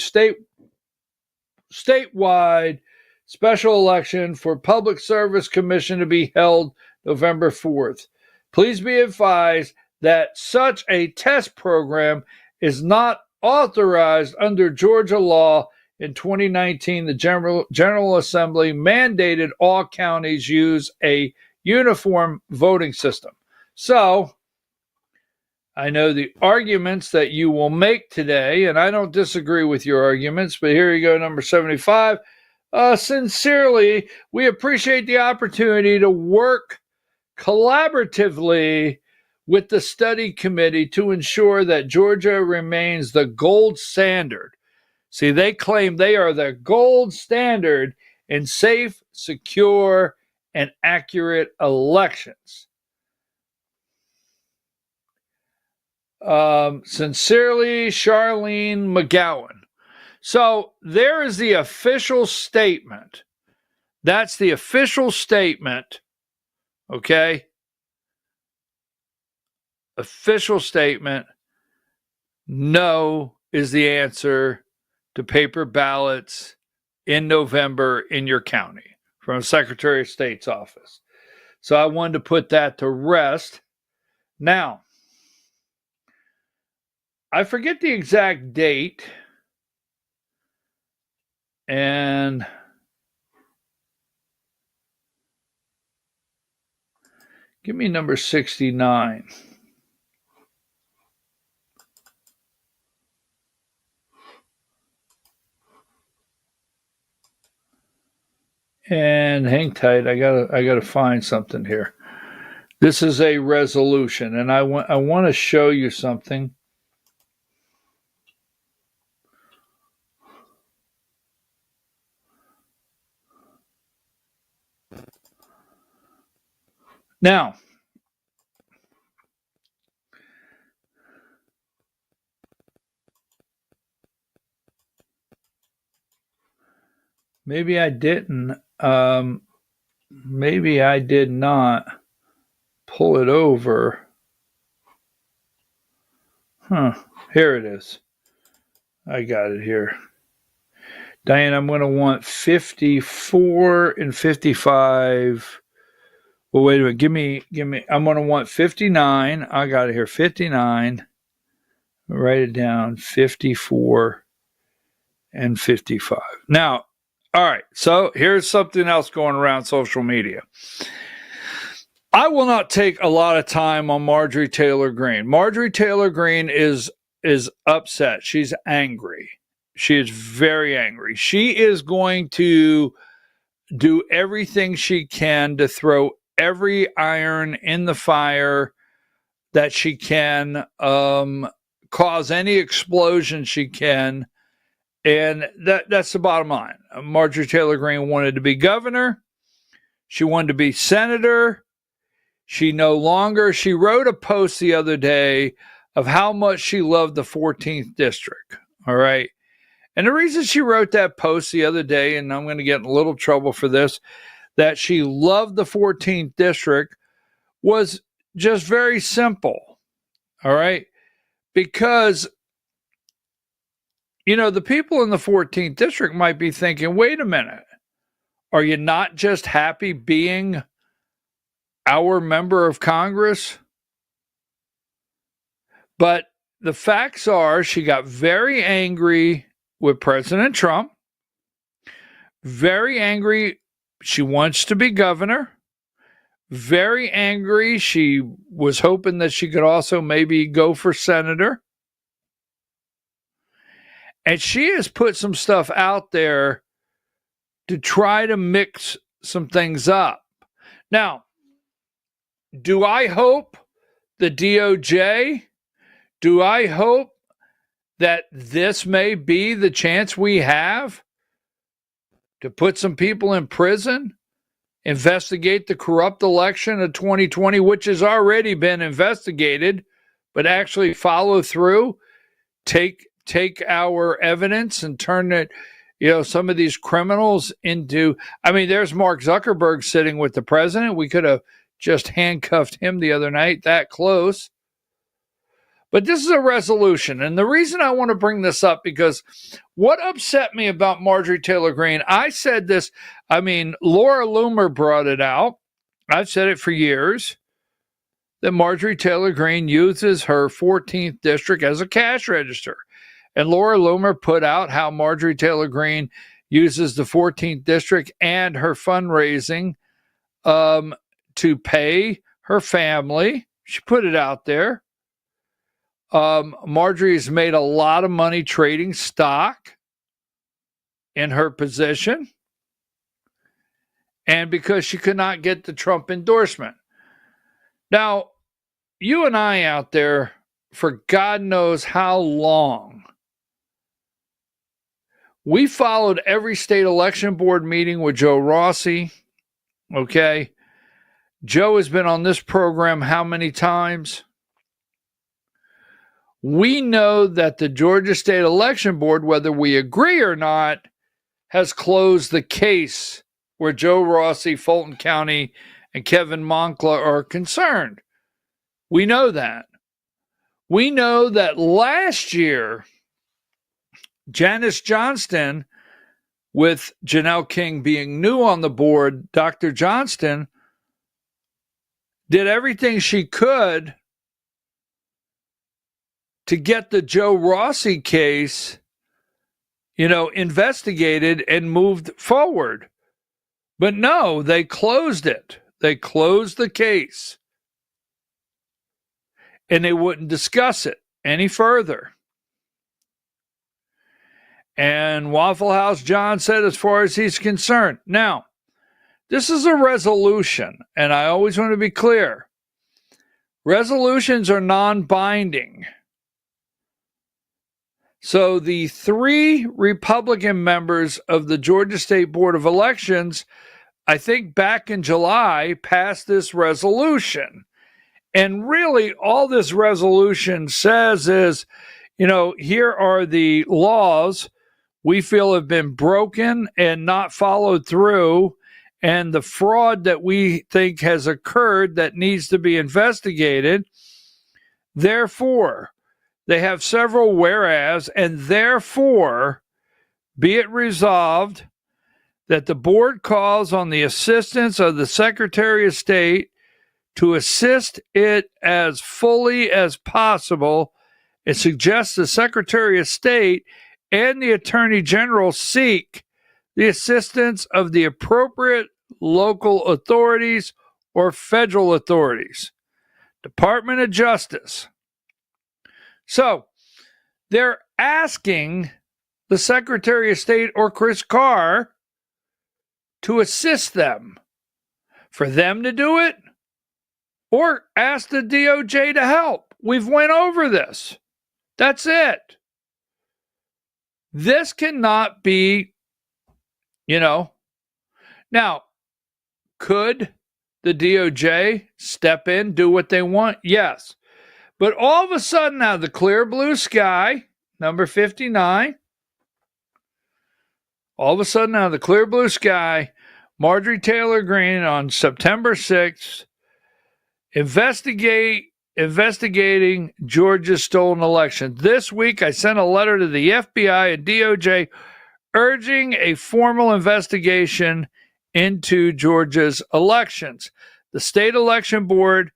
statewide special election for Public Service Commission to be held November 4th. Please be advised that such a test program is not authorized under Georgia law. In 2019, the General Assembly mandated all counties use a uniform voting system. So, I know the arguments that you will make today, and I don't disagree with your arguments, but here you go, number 75. Sincerely, we appreciate the opportunity to work collaboratively with the study committee to ensure that Georgia remains the gold standard. See, they claim they are the gold standard in safe, secure, and accurate elections. Sincerely, Charlene McGowan. So there is the official statement. That's the official statement. Okay? Official statement. No is the answer to paper ballots in November in your county from Secretary of State's office. So I wanted to put that to rest. Now, I forget the exact date, and give me number 69. And hang tight, I gotta find something here. This is a resolution, and I want to show you something. Now, maybe I didn't Maybe I did not pull it over. Here it is. I got it here. Diane, I'm going to want 54 and 55. Well, wait a minute. Give me. I'm going to want 59. I got it here. 59. Write it down. 54 and 55. Now, all right. So here's something else going around social media. I will not take a lot of time on Marjorie Taylor Greene. Marjorie Taylor Greene is upset. She's angry. She is very angry. She is going to do everything she can to throw every iron in the fire that she can, cause any explosion she can. And that's the bottom line. Marjorie Taylor Greene wanted to be governor. She wanted to be senator. She wrote a post the other day of how much she loved the 14th district. All right. And the reason she wrote that post the other day, and I'm going to get in a little trouble for this, that she loved the 14th district was just very simple. All right. Because, the people in the 14th district might be thinking, wait a minute, are you not just happy being our member of Congress? But the facts are she got very angry with President Trump, very angry. She wants to be governor, very angry. She was hoping that she could also maybe go for senator. And she has put some stuff out there to try to mix some things up. Now, do I hope the DOJ, do I hope that this may be the chance we have to put some people in prison, investigate the corrupt election of 2020, which has already been investigated, but actually follow through, take our evidence and turn it, some of these criminals into, there's Mark Zuckerberg sitting with the president. We could have just handcuffed him the other night, that close. But this is a resolution. And the reason I want to bring this up, because what upset me about Marjorie Taylor Greene, I said this, Laura Loomer brought it out. I've said it for years, that Marjorie Taylor Greene uses her 14th district as a cash register. And Laura Loomer put out how Marjorie Taylor Greene uses the 14th district and her fundraising to pay her family. She put it out there. Marjorie has made a lot of money trading stock in her position, and because she could not get the Trump endorsement. Now, you and I out there, for God knows how long, we followed every state election board meeting with Joe Rossi. Okay. Joe has been on this program how many times? We know that the Georgia State Election Board, whether we agree or not, has closed the case where Joe Rossi, Fulton County, and Kevin Moncla are concerned. We know that. We know that last year, Janice Johnston, with Janelle King being new on the board, Dr. Johnston did everything she could to get the Joe Rossi case, investigated and moved forward. But no, they closed it. They closed the case. And they wouldn't discuss it any further. And Waffle House John said, as far as he's concerned. Now, this is a resolution, and I always want to be clear. Resolutions are non-binding. So the 3 Republican members of the Georgia State Board of Elections, I think back in July, passed this resolution. And really all this resolution says is, here are the laws we feel have been broken and not followed through. and the fraud that we think has occurred that needs to be investigated. Therefore, they have several whereas, and therefore, be it resolved that the board calls on the assistance of the Secretary of State to assist it as fully as possible. It suggests the Secretary of State and the Attorney General seek the assistance of the appropriate local authorities or federal authorities. Department of Justice. So they're asking the Secretary of State or Chris Carr to assist them, for them to do it, or ask the DOJ to help. We've went over this. That's it. This cannot be, Now, could the DOJ step in, do what they want? Yes. But all of a sudden, out of the clear blue sky, number 59, all of a sudden, out of the clear blue sky, Marjorie Taylor Greene on September 6th, investigating Georgia's stolen election. This week, I sent a letter to the FBI and DOJ urging a formal investigation into Georgia's elections. The state election board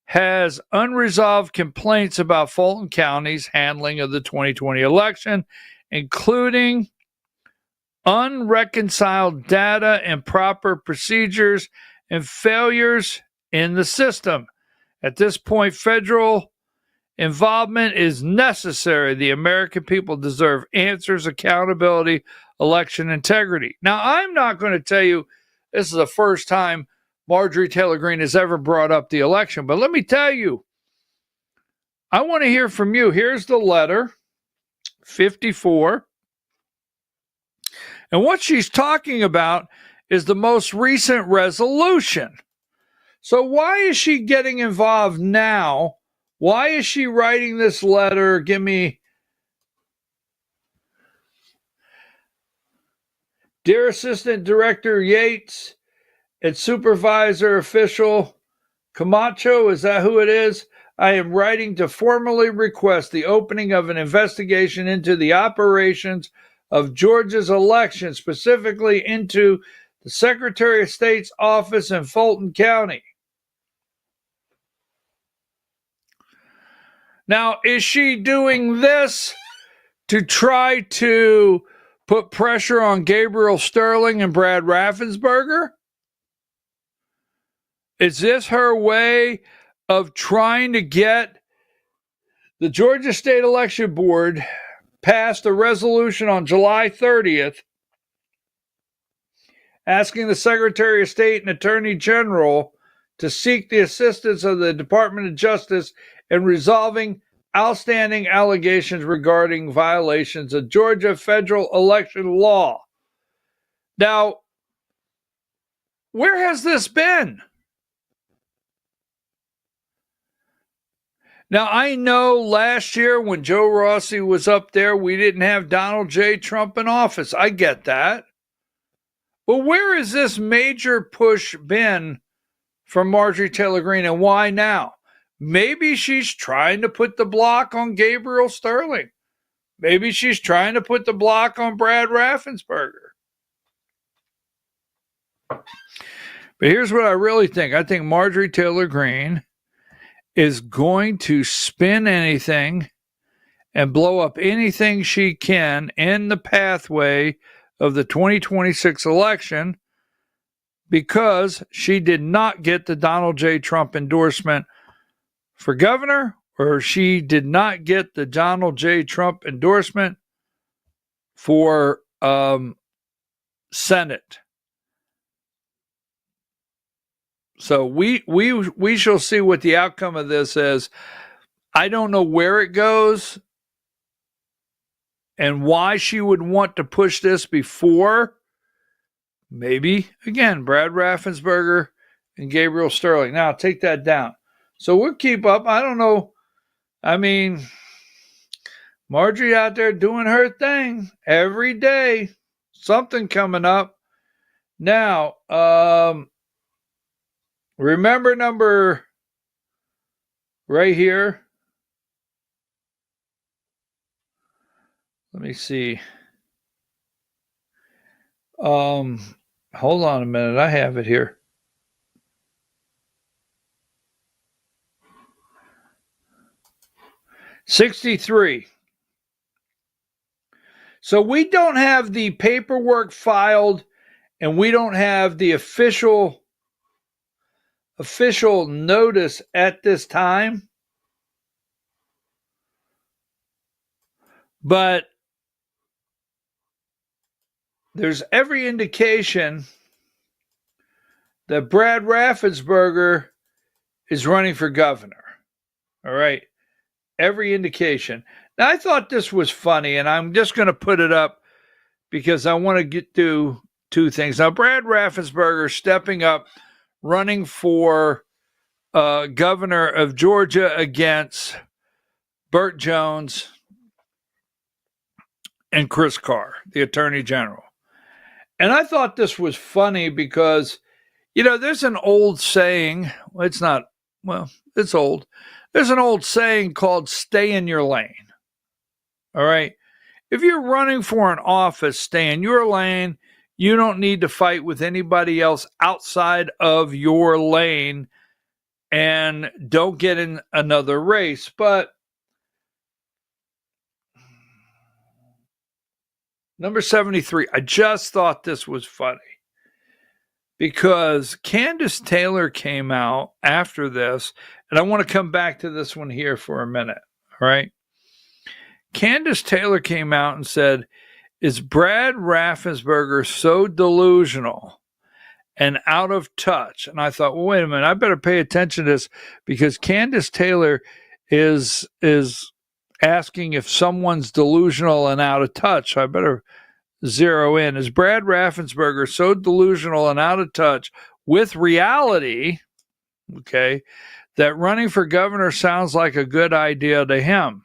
has unresolved complaints about Fulton County's handling of the 2020 election, including unreconciled data, improper procedures, and failures in the system. At this point, federal involvement is necessary. The American people deserve answers, accountability, election integrity. Now, I'm not going to tell you this is the first time Marjorie Taylor Greene has ever brought up the election, but let me tell you, I want to hear from you. Here's the letter, 54. And what she's talking about is the most recent resolution. So why is she getting involved now? Why is she writing this letter? Give me, Dear Assistant Director Yates and Supervisor Official Camacho, is that who it is? I am writing to formally request the opening of an investigation into the operations of Georgia's election, specifically into the Secretary of State's office in Fulton County. Now, is she doing this to try to put pressure on Gabriel Sterling and Brad Raffensperger? Is this her way of trying to get the Georgia State Election Board passed a resolution on July 30th asking the Secretary of State and Attorney General to seek the assistance of the Department of Justice in resolving outstanding allegations regarding violations of Georgia federal election law? Now, where has this been? Now, I know last year when Joe Rossi was up there, we didn't have Donald J. Trump in office. I get that. But where has this major push been from Marjorie Taylor Greene, and why now? Maybe she's trying to put the block on Gabriel Sterling. Maybe she's trying to put the block on Brad Raffensperger. But here's what I really think. I think Marjorie Taylor Greene is going to spin anything and blow up anything she can in the pathway of the 2026 election because she did not get the Donald J. Trump endorsement for governor, or she did not get the Donald J. Trump endorsement for Senate. So we shall see what the outcome of this is. I don't know where it goes and why she would want to push this before maybe, again, Brad Raffensperger and Gabriel Sterling. Now, take that down. So we'll keep up. I don't know. I mean, Marjorie out there doing her thing every day. Something coming up. Now, remember number right here. Let me see. Hold on a minute. I have it here. $63. So we don't have the paperwork filed, and we don't have the official notice at this time. But there's every indication that Brad Raffensperger is running for governor. All right. Every indication. Now, I thought this was funny, and I'm just going to put it up because I want to get to two things. Now, Brad Raffensperger stepping up, running for governor of Georgia against Burt Jones and Chris Carr, the attorney general. And I thought this was funny because, there's an old saying. It's old. There's an old saying called stay in your lane. All right. If you're running for an office, stay in your lane. You don't need to fight with anybody else outside of your lane, and don't get in another race. But number 73, I just thought this was funny because Candace Taylor came out after this, and I want to come back to this one here for a minute. All right. Candace Taylor came out and said, is Brad Raffensperger so delusional and out of touch? And I thought, well, wait a minute, I better pay attention to this because Candace Taylor is asking if someone's delusional and out of touch. I better zero in. Is Brad Raffensperger so delusional and out of touch with reality, okay, that running for governor sounds like a good idea to him?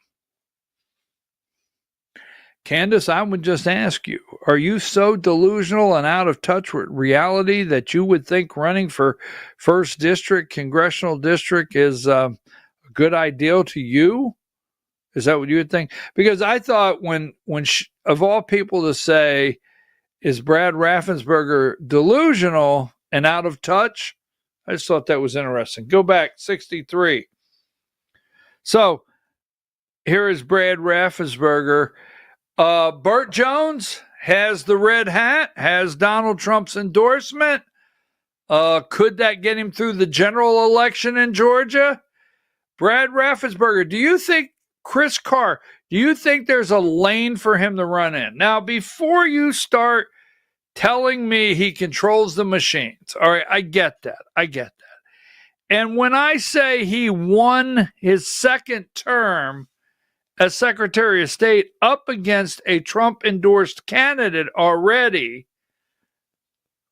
Candace, I would just ask you, are you so delusional and out of touch with reality that you would think running for 1st District, Congressional District is a good idea to you? Is that what you would think? Because I thought when of all people to say, is Brad Raffensperger delusional and out of touch? I just thought that was interesting. Go back, 63. So here is Brad Raffensperger. Burt Jones has the red hat, has Donald Trump's endorsement. Could that get him through the general election in Georgia? Brad Raffensperger, do you think Chris Carr, do you think there's a lane for him to run in? Now, before you start telling me he controls the machines, all right, I get that. And when I say he won his second term as Secretary of State up against a Trump-endorsed candidate already,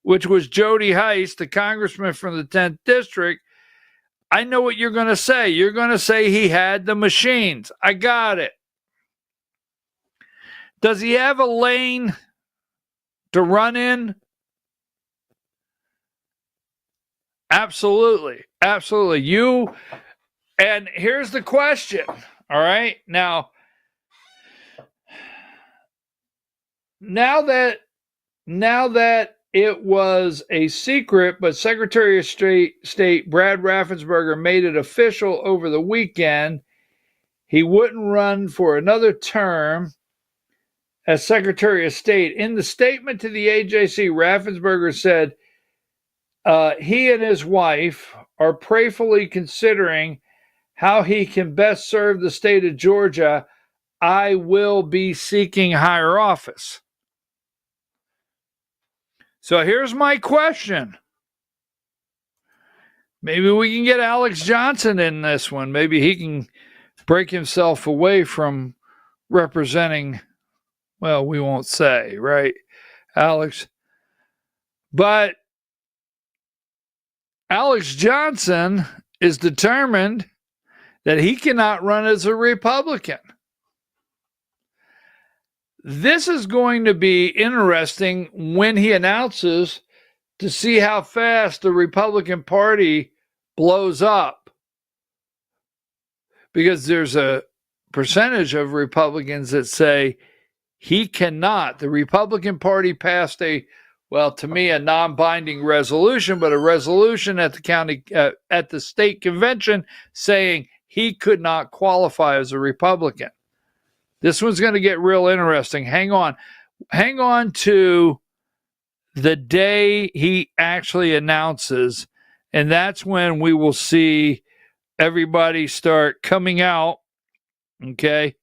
which was Jody Hice, the congressman from the 10th District, I know what you're going to say. You're going to say he had the machines. I got it. Does he have a lane to run in? Absolutely. Absolutely. And here's the question. All right. Now that it was a secret, but Secretary of State Brad Raffensperger made it official over the weekend, he wouldn't run for another term as Secretary of State. In the statement to the AJC, Raffensperger said he and his wife are prayerfully considering how he can best serve the state of Georgia. I will be seeking higher office. So here's my question. Maybe we can get Alex Johnson in this one. Maybe he can break himself away from representing, well, we won't say, right, Alex? But Alex Johnson is determined that he cannot run as a Republican. This is going to be interesting when he announces to see how fast the Republican Party blows up. Because there's a percentage of Republicans that say he cannot. The Republican Party passed a non-binding resolution, but a resolution at the state convention saying he could not qualify as a Republican. This one's going to get real interesting. Hang on to the day he actually announces, and that's when we will see everybody start coming out. Okay.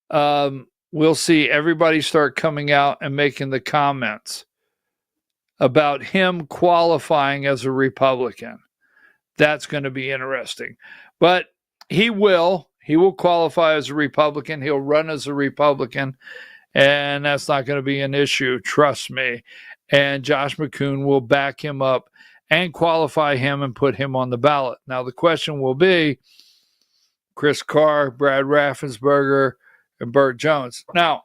We'll see everybody start coming out and making the comments about him qualifying as a Republican. That's going to be interesting. But he will qualify as a Republican. He'll run as a Republican, and that's not going to be an issue. Trust me. And Josh McCoon will back him up and qualify him and put him on the ballot. Now, the question will be Chris Carr, Brad Raffensperger, and Burt Jones. Now,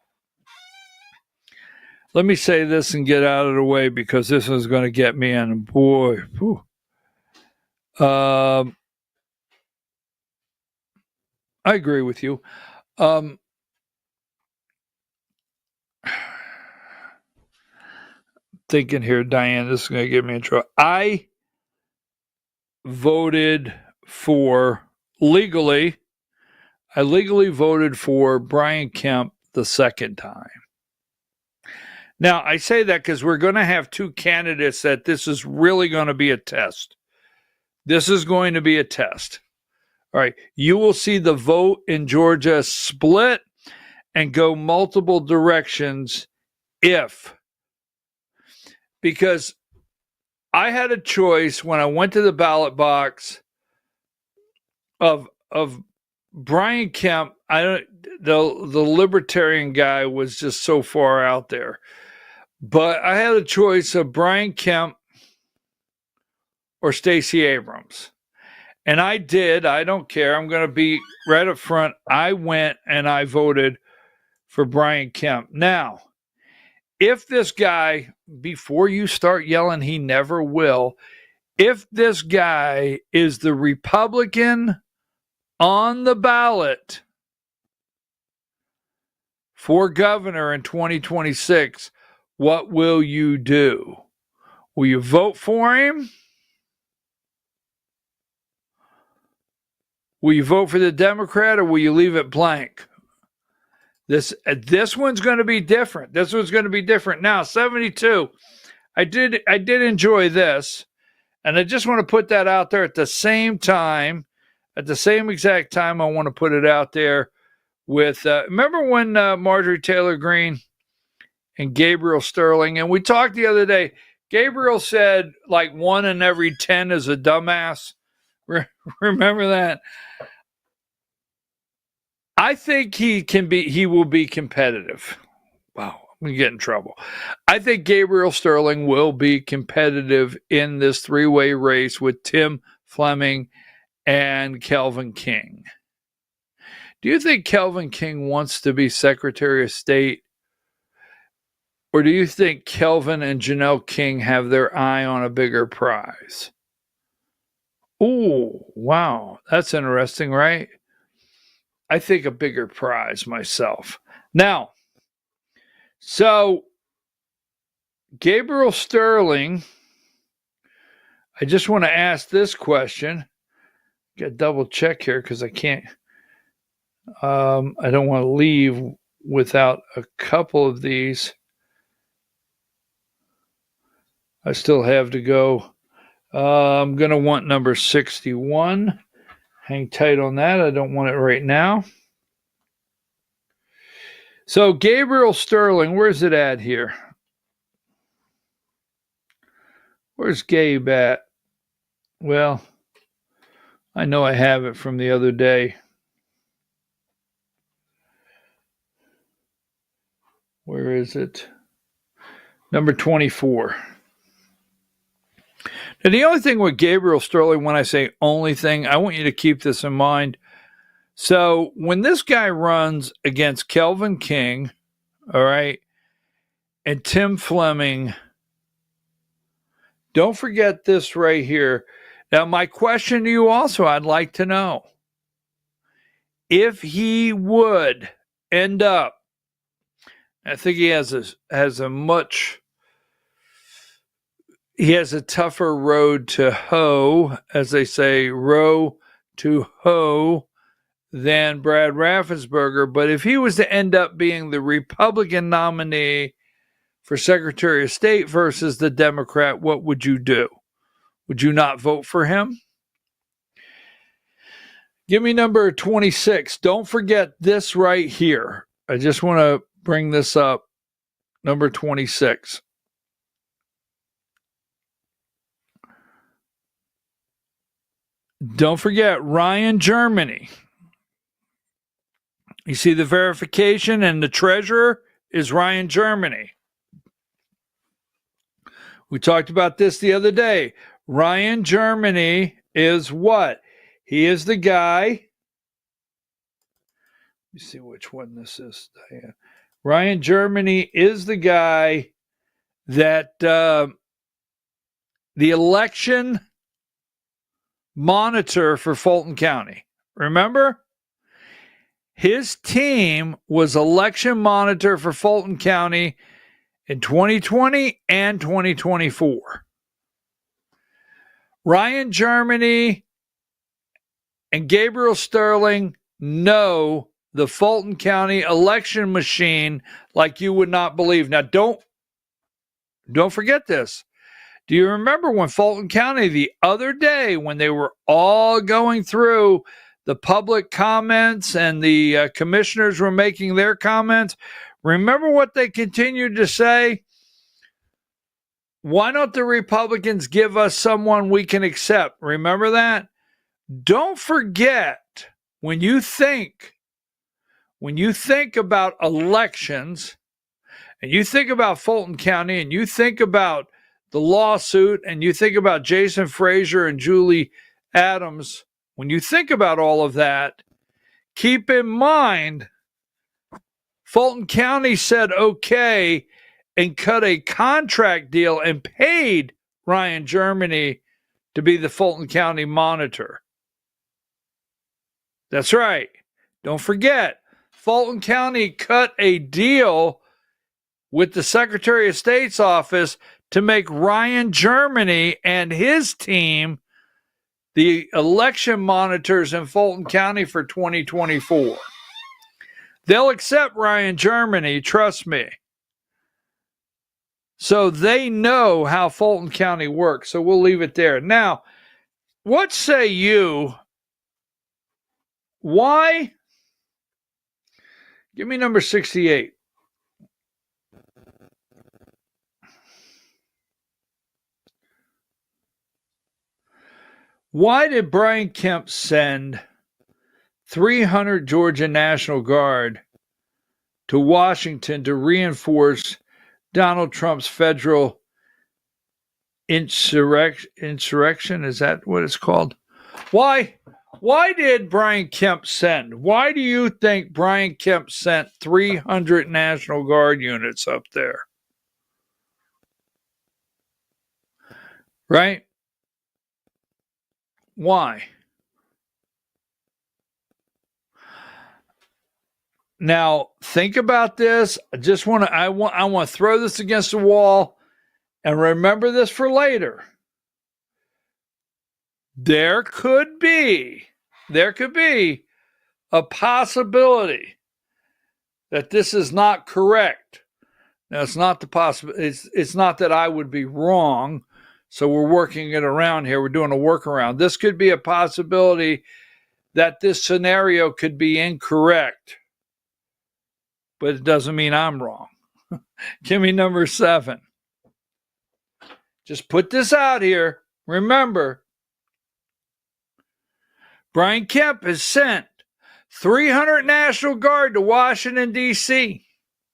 let me say this and get out of the way because this is going to get me in. Boy, I agree with you. Thinking here, Diane, this is going to get me in trouble. I legally voted for Brian Kemp the second time. Now, I say that because we're going to have two candidates that this is really going to be a test. This is going to be a test. All right. You will see the vote in Georgia split and go multiple directions because I had a choice when I went to the ballot box of Brian Kemp. The libertarian guy was just so far out there. But I had a choice of Brian Kemp or Stacey Abrams. And I did. I don't care. I'm going to be right up front. I went and I voted for Brian Kemp. Now, if this guy, before you start yelling, he never will, if this guy is the Republican on the ballot for governor in 2026, what will you do? Will you vote for him? Will you vote for the Democrat or will you leave it blank? This one's going to be different. This one's going to be different. Now, 72. I did enjoy this, and I just want to put that out there at the same time. At the same exact time, I want to put it out there with. Remember when Marjorie Taylor Greene and Gabriel Sterling, and we talked the other day. Gabriel said like 1 in every 10 is a dumbass. Remember that? I think he will be competitive. Wow, I'm going to get in trouble. I think Gabriel Sterling will be competitive in this three-way race with Tim Fleming and Kelvin King. Do you think Kelvin King wants to be Secretary of State? Or do you think Kelvin and Janelle King have their eye on a bigger prize? Oh, wow. That's interesting, right? I think a bigger prize myself. Now, so Gabriel Sterling, I just want to ask this question. Got to double check here because I can't, I don't want to leave without a couple of these. I still have to go. I'm going to want number 61. Hang tight on that. I don't want it right now. So Gabriel Sterling, where's it at here? Where's Gabe at? Well, I know I have it from the other day. Where is it? Number 24. Now, the only thing with Gabriel Sterling, when I say only thing, I want you to keep this in mind. So when this guy runs against Kelvin King, all right, and Tim Fleming, Don't forget this right here. Now, my question to you also, I'd like to know if he would end up, I think he has a tougher road to hoe, as they say, row to hoe, than Brad Raffensperger. But if he was to end up being the Republican nominee for Secretary of State versus the Democrat, what would you do? Would you not vote for him? Give me number 26. Don't forget this right here. I just want to bring this up. Number 26. Don't forget Ryan Germany. You see the verification, and the treasurer is Ryan Germany. We talked about this the other day. Ryan Germany is what? He is the guy. Let me see which one this is. Ryan Germany is the guy that the election monitor for Fulton County. Remember? His team was election monitor for Fulton County in 2020 and 2024. Ryan Germany and Gabriel Sterling know the Fulton County election machine like you would not believe. Now, don't forget this. Do you remember when Fulton County the other day, when they were all going through the public comments and the commissioners were making their comments? Remember what they continued to say? Why don't the Republicans give us someone we can accept? Remember that? Don't forget, when you think about elections, and you think about Fulton County, and you think about the lawsuit, and you think about Jason Frazier and Julie Adams, when you think about all of that, keep in mind, Fulton County said okay and cut a contract deal and paid Ryan Germany to be the Fulton County monitor. That's right. Don't forget, Fulton County cut a deal with the Secretary of State's office to make Ryan Germany and his team the election monitors in Fulton County for 2024. They'll accept Ryan Germany, trust me. So they know how Fulton County works. So we'll leave it there. Now, what say you? Why? Give me number 68. Why did Brian Kemp send 300 Georgia National Guard to Washington to reinforce Donald Trump's federal insurrection? Is that what it's called? Why did Brian Kemp send? Why do you think Brian Kemp sent 300 National Guard units up there? Right? Why? Now, think about this. I want to throw this against the wall and remember this for later. There could be a possibility that this is not correct. Now, it's not the possibility. It's not that I would be wrong. So we're working it around here. We're doing a workaround. This could be a possibility that this scenario could be incorrect. But it doesn't mean I'm wrong. Give me number 7. Just put this out here. Remember, Brian Kemp has sent 300 National Guard to Washington, D.C.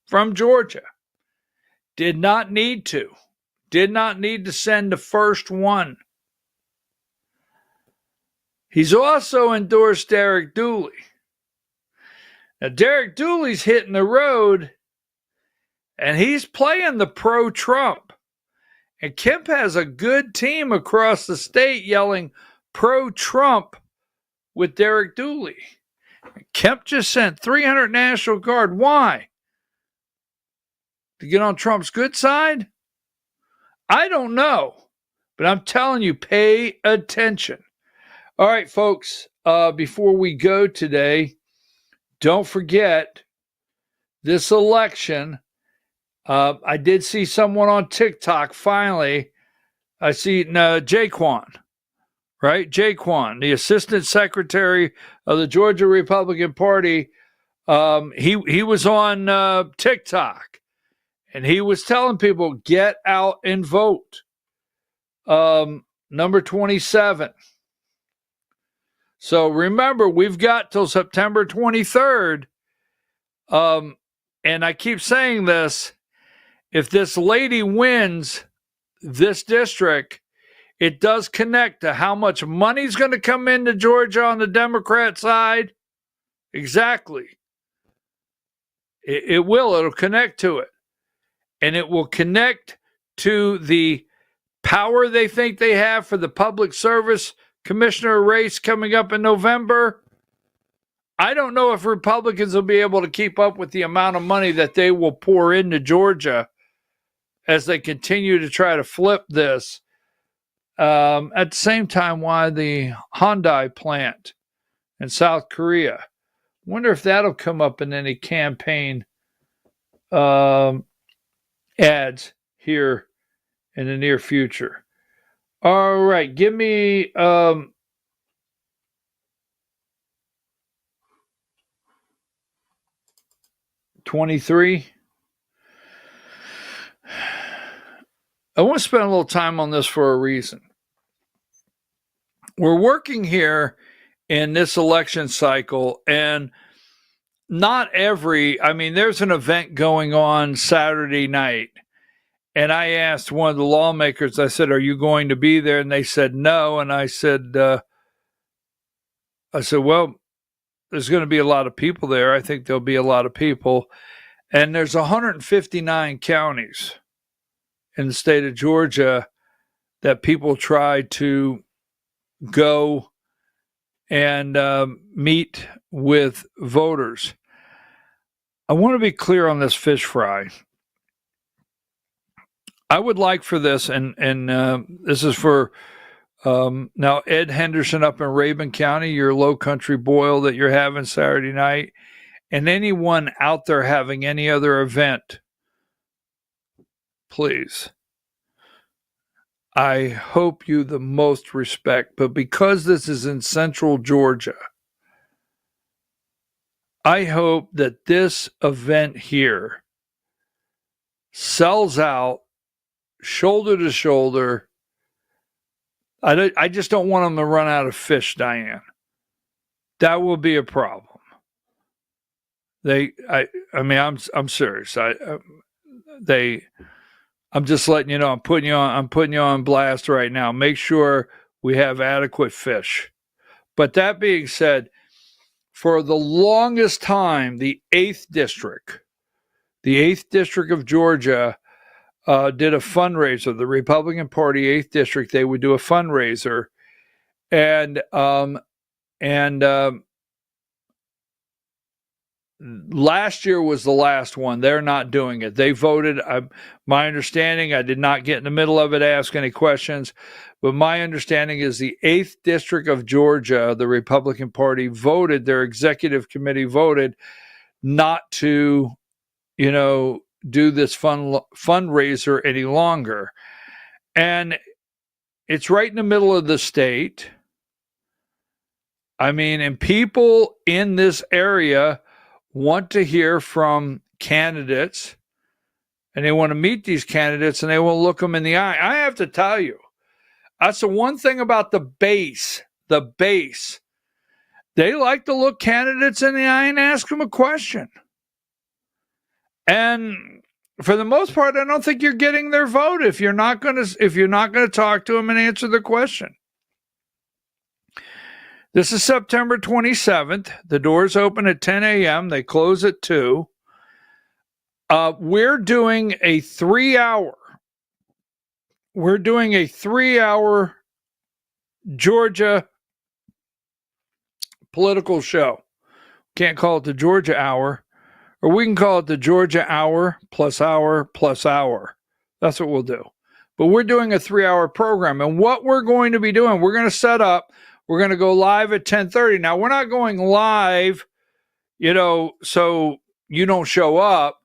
from Georgia. Did not need to. Did not need to send the first one. He's also endorsed Derek Dooley. Now, Derek Dooley's hitting the road, and he's playing the pro-Trump. And Kemp has a good team across the state yelling pro-Trump with Derek Dooley. Kemp just sent 300 National Guard. Why? To get on Trump's good side? I don't know. But I'm telling you, pay attention. All right, folks, before we go today, don't forget this election. I did see someone on TikTok finally. I see Jaquan, right? Jaquan, the Assistant Secretary of the Georgia Republican Party. He was on TikTok, and he was telling people, get out and vote. Number 27. So remember, we've got till September 23rd. And I keep saying this, if this lady wins this district, it does connect to how much money's going to come into Georgia on the Democrat side. Exactly. It will. It'll connect to it. And it will connect to the power they think they have for the public service commissioner race coming up in November. I don't know if Republicans will be able to keep up with the amount of money that they will pour into Georgia as they continue to try to flip this. At the same time, why the Hyundai plant in South Korea. Wonder if that'll come up in any campaign ads here in the near future. All right, give me 23. I want to spend a little time on this for a reason. We're working here in this election cycle, and there's an event going on Saturday night. And I asked one of the lawmakers, I said, are you going to be there? And they said no. And I said, well, there's going to be a lot of people there. I think there'll be a lot of people. And there's 159 counties in the state of Georgia that people try to go and meet with voters. I want to be clear on this fish fry. I would like for this, and this is for now Ed Henderson up in Rabun County, your low country boil that you're having Saturday night, and anyone out there having any other event, please. I hope you the most respect, but because this is in central Georgia, I hope that this event here sells out shoulder to shoulder. I just don't want them to run out of fish, Diane. That will be a problem. I'm serious. I'm just letting you know. I'm putting you on blast right now. Make sure we have adequate fish. But that being said, for the longest time, the 8th district of Georgia did a fundraiser. The Republican Party 8th district, they would do a fundraiser, and last year was the last one. They're not doing it. They voted. My understanding, I did not get in the middle of it, ask any questions, but my understanding is the 8th district of Georgia, the Republican Party voted, their executive committee voted not to, do this fundraiser any longer. And it's right in the middle of the state. And people in this area want to hear from candidates, and they want to meet these candidates, and they will look them in the eye. I have to tell you, that's the one thing about the base. They like to look candidates in the eye and ask them a question. And for the most part, I don't think you're getting their vote if you're not going to talk to them and answer the question. This is September 27th. The doors open at 10 a.m. They close at 2. We're doing a 3-hour we're doing a 3-hour Georgia political show. Can't call it the Georgia Hour, or we can call it the Georgia Hour plus hour plus hour. That's what we'll do. But we're doing a 3-hour program. And what we're going to be doing, we're going to set up, we're going to go live at 10:30. Now, we're not going live, so you don't show up.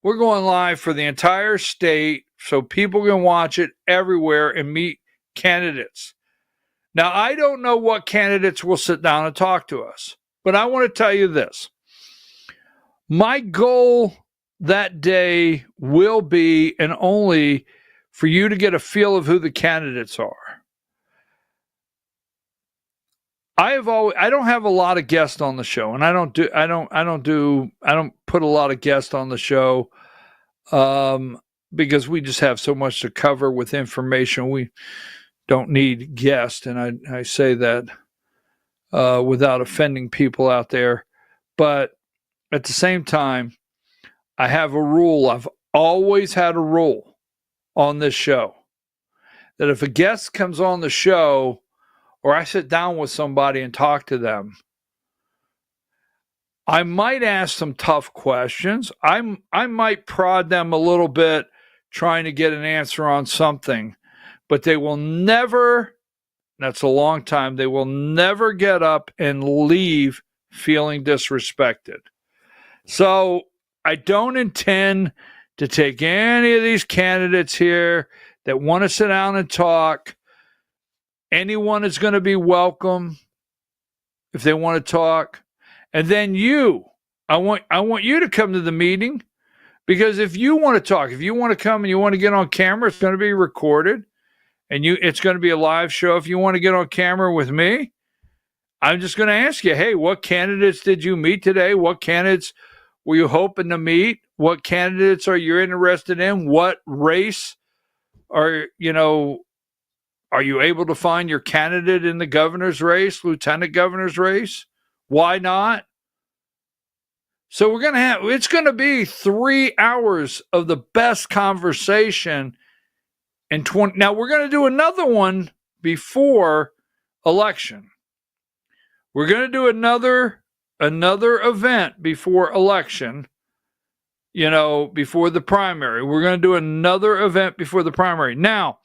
We're going live for the entire state so people can watch it everywhere and meet candidates. Now, I don't know what candidates will sit down and talk to us, but I want to tell you this. My goal that day will be, and only, for you to get a feel of who the candidates are. I don't have a lot of guests on the show, and I don't put a lot of guests on the show because we just have so much to cover with information. We don't need guests, and I say that without offending people out there. But at the same time, I have a rule. I've always had a rule on this show that if a guest comes on the show, or I sit down with somebody and talk to them, I might ask some tough questions. I might prod them a little bit, trying to get an answer on something, but they will never, that's a long time, they will never get up and leave feeling disrespected. So I don't intend to take any of these candidates here that want to sit down and talk. Anyone is going to be welcome if they want to talk. And then I want you to come to the meeting, because if you want to talk, if you want to come and you want to get on camera, it's going to be recorded, and it's going to be a live show. If you want to get on camera with me, I'm just going to ask you, hey, what candidates did you meet today? What candidates were you hoping to meet? What candidates are you interested in? What race are you able to find your candidate in the governor's race, lieutenant governor's race? Why not? So it's going to be 3 hours of the best conversation in 20. Now we're going to do another one before election. We're going to do another event before election, before the primary. We're going to do another event before the primary. Now,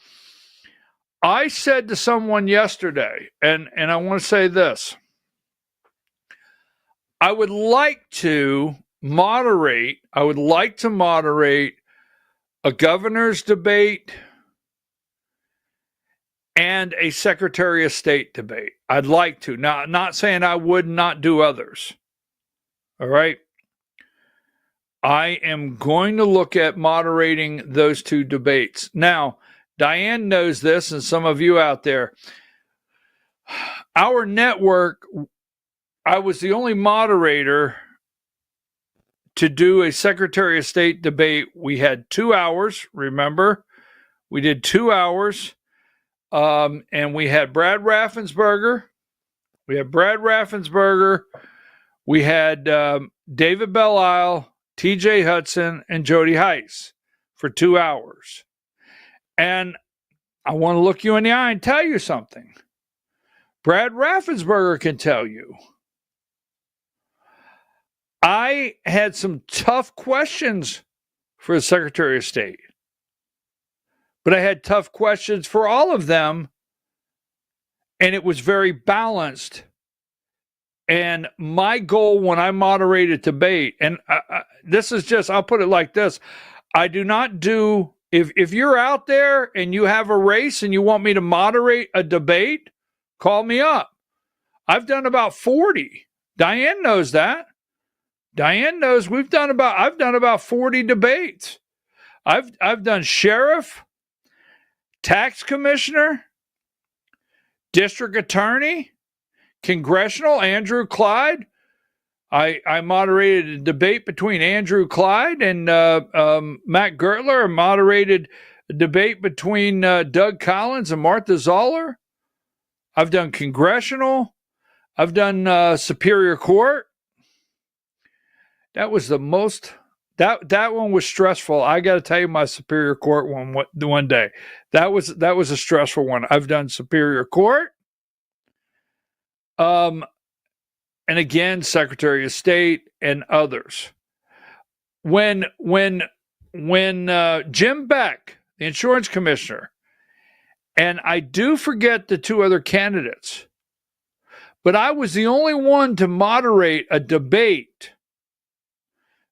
I said to someone yesterday, and I want to say this. I would like to moderate a governor's debate and a Secretary of State debate. I'd like to. Now, I'm not saying I would not do others. All right? I am going to look at moderating those two debates. Now, Diane knows this, and some of you out there. Our network, I was the only moderator to do a Secretary of State debate. We had 2 hours, remember? We did 2 hours, and we had Brad Raffensperger. We had David Belle-Isle, TJ Hudson, and Jody Heiss for 2 hours. And I want to look you in the eye and tell you something. Brad Raffensperger can tell you. I had some tough questions for the Secretary of State, but I had tough questions for all of them, and it was very balanced. And my goal when I moderate a debate, and this is just, I'll put it like this. I do not do, if you're out there and you have a race and you want me to moderate a debate, call me up. I've done about 40. Diane knows that. Diane knows I've done about 40 debates. I've done sheriff, tax commissioner, district attorney, congressional, Andrew Clyde. I moderated a debate between Andrew Clyde and Matt Gertler. I moderated a debate between Doug Collins and Martha Zoller. I've done congressional. I've done Superior Court. That was the most That one was stressful. I got to tell you, my Superior Court one day. That was a stressful one. I've done Superior Court. And again, Secretary of State and others. When Jim Beck, the insurance commissioner, and I do forget the two other candidates, but I was the only one to moderate a debate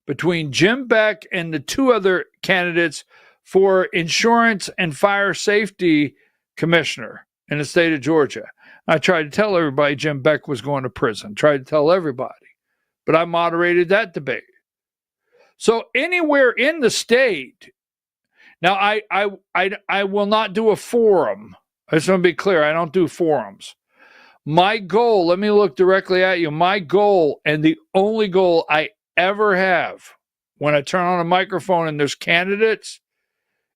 between Jim Beck and the two other candidates for insurance and fire safety commissioner in the state of Georgia. I tried to tell everybody Jim Beck was going to prison, tried to tell everybody, but I moderated that debate. So anywhere in the state, now I will not do a forum. I just want to be clear, I don't do forums. My goal, let me look directly at you, my goal, and the only goal I ever have when I turn on a microphone and there's candidates,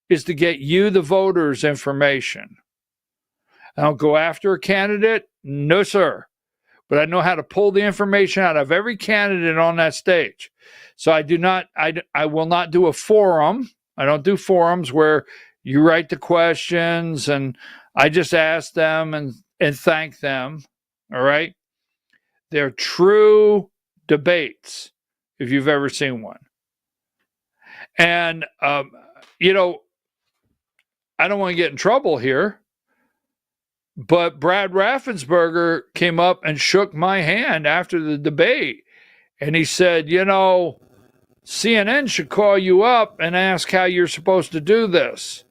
is to get you, the voters, information. I don't go after a candidate, no sir, but I know how to pull the information out of every candidate on that stage. So I will not do a forum. I don't do forums where you write the questions and I just ask them and thank them. All right. They're true debates, if you've ever seen one. And, I don't want to get in trouble here, but Brad Raffensperger came up and shook my hand after the debate. And he said, CNN should call you up and ask how you're supposed to do this.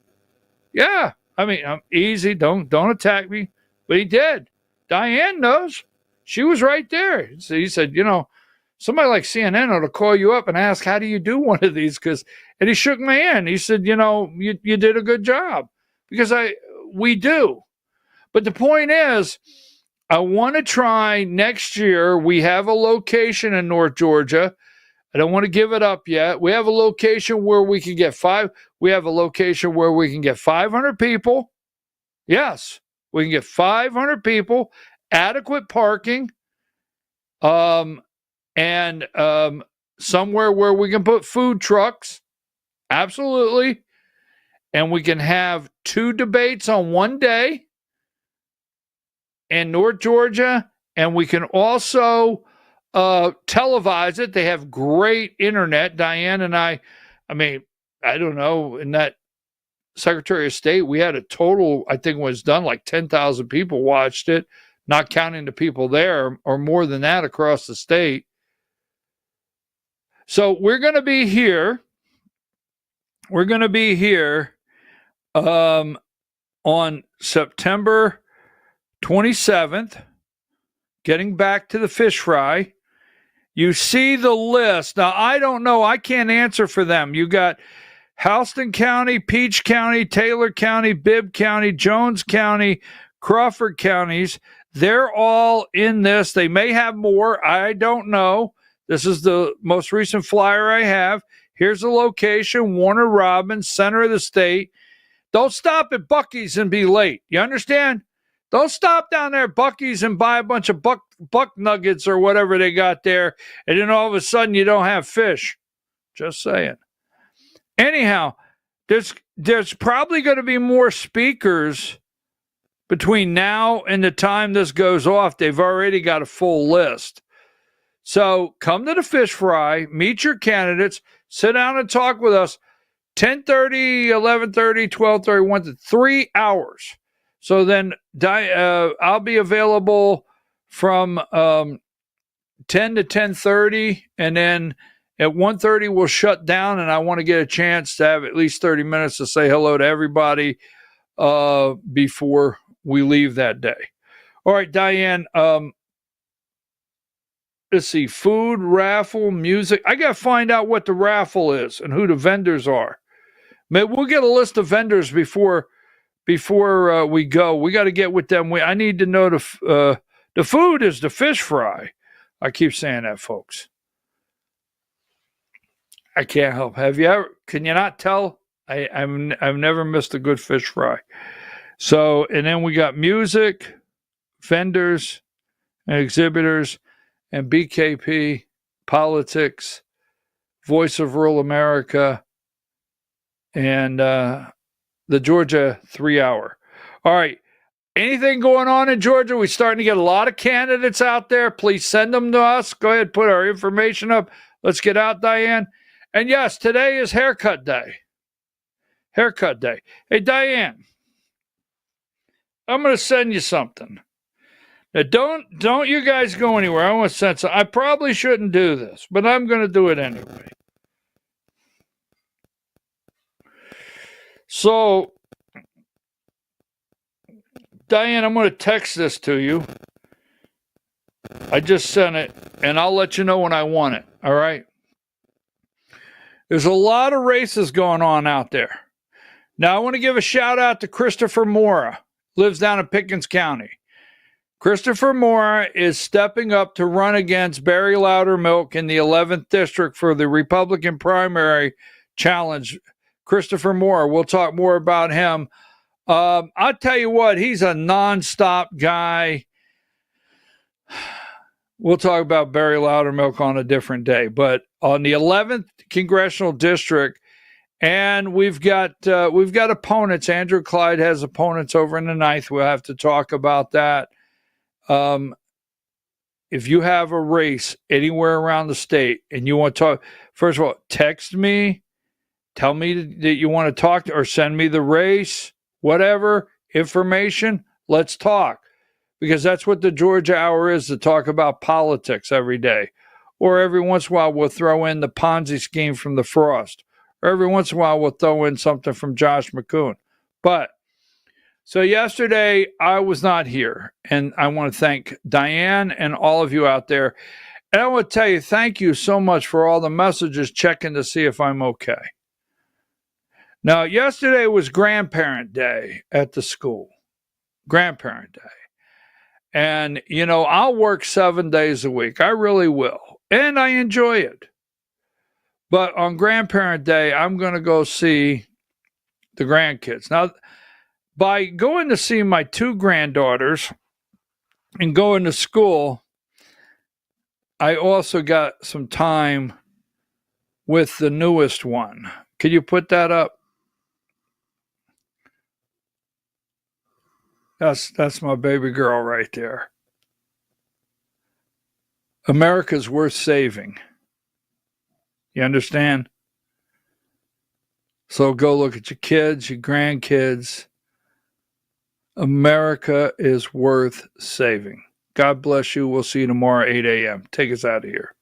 Yeah. I mean, I'm easy. Don't attack me. But he did. Diane knows. She was right there. So he said, somebody like CNN ought to call you up and ask, how do you do one of these? And he shook my hand. He said, you did a good job. Because we do. But the point is, I want to try next year. We have a location in North Georgia. I don't want to give it up yet. We have a location where we can get 500 people. Yes, we can get 500 people, adequate parking, and somewhere where we can put food trucks. Absolutely. And we can have 2 debates on one day in North Georgia, and we can also televise it. They have great internet. Diane and I don't know, in that Secretary of State, we had a total, I think it was done like 10,000 people watched it, not counting the people there, or more than that across the state. So we're going to be here. We're going to be here on September 27th, getting back to the fish fry. You see the list. Now, I don't know. I can't answer for them. You got Houston County, Peach County, Taylor County, Bibb County, Jones County, Crawford counties. They're all in this. They may have more. I don't know. This is the most recent flyer I have. Here's the location, Warner Robins, center of the state. Don't stop at Buc-ee's and be late. You understand? Don't stop down there at Buc-ee's and buy a bunch of buck nuggets or whatever they got there, and then all of a sudden you don't have fish. Just saying. Anyhow, there's probably going to be more speakers between now and the time this goes off. They've already got a full list. So come to the fish fry, meet your candidates, sit down and talk with us. 10:30, 11:30, 12:30, 1 to 3 hours. So then I'll be available from 10 to 10:30, and then at 1:30 we'll shut down, and I want to get a chance to have at least 30 minutes to say hello to everybody before we leave that day. All right, Diane, let's see, food, raffle, music. I got to find out what the raffle is and who the vendors are. Maybe we'll get a list of vendors before we go. We got to get with them. I need to know the food is the fish fry. I keep saying that, folks. I can't help. Have you ever? Can you not tell? I've never missed a good fish fry. So, and then we got music, vendors, and exhibitors, and BKP Politics Voice of Rural America, and the Georgia 3 Hour. All right. Anything going on in Georgia? We're starting to get a lot of candidates out there. Please send them to us. Go ahead, put our information up. Let's get out, Diane. And yes, today is haircut day. Haircut day. Hey, Diane, I'm going to send you something. Now, don't you guys go anywhere. I want to send some. I probably shouldn't do this, but I'm going to do it anyway. So, Diane, I'm going to text this to you. I just sent it, and I'll let you know when I want it, all right? There's a lot of races going on out there. Now, I want to give a shout-out to Christopher Mora, lives down in Pickens County. Christopher Mora is stepping up to run against Barry Loudermilk in the 11th District for the Republican primary challenge. Christopher Mora, we'll talk more about him. I'll tell you what, he's a nonstop guy. We'll talk about Barry Loudermilk on a different day. But on the 11th Congressional District, and we've got opponents. Andrew Clyde has opponents over in the 9th. We'll have to talk about that. If you have a race anywhere around the state and you want to talk, first of all, text me. Tell me that you want to talk or send me the race. Whatever information, let's talk, because that's what the Georgia Hour is, to talk about politics every day. Or every once in a while, we'll throw in the Ponzi scheme from the Frost. Or every once in a while, we'll throw in something from Josh McCoon. But, so yesterday, I was not here. And I want to thank Diane and all of you out there. And I want to tell you, thank you so much for all the messages checking to see if I'm okay. Now, yesterday was Grandparent Day at the school. Grandparent Day. And, you know, I'll work 7 days a week. I really will. And I enjoy it. But on Grandparent Day, I'm going to go see the grandkids. Now, by going to see my 2 granddaughters and going to school, I also got some time with the newest one. Could you put that up? That's my baby girl right there. America's worth saving. You understand? So go look at your kids, your grandkids. America is worth saving. God bless you. We'll see you tomorrow, 8 a.m. Take us out of here.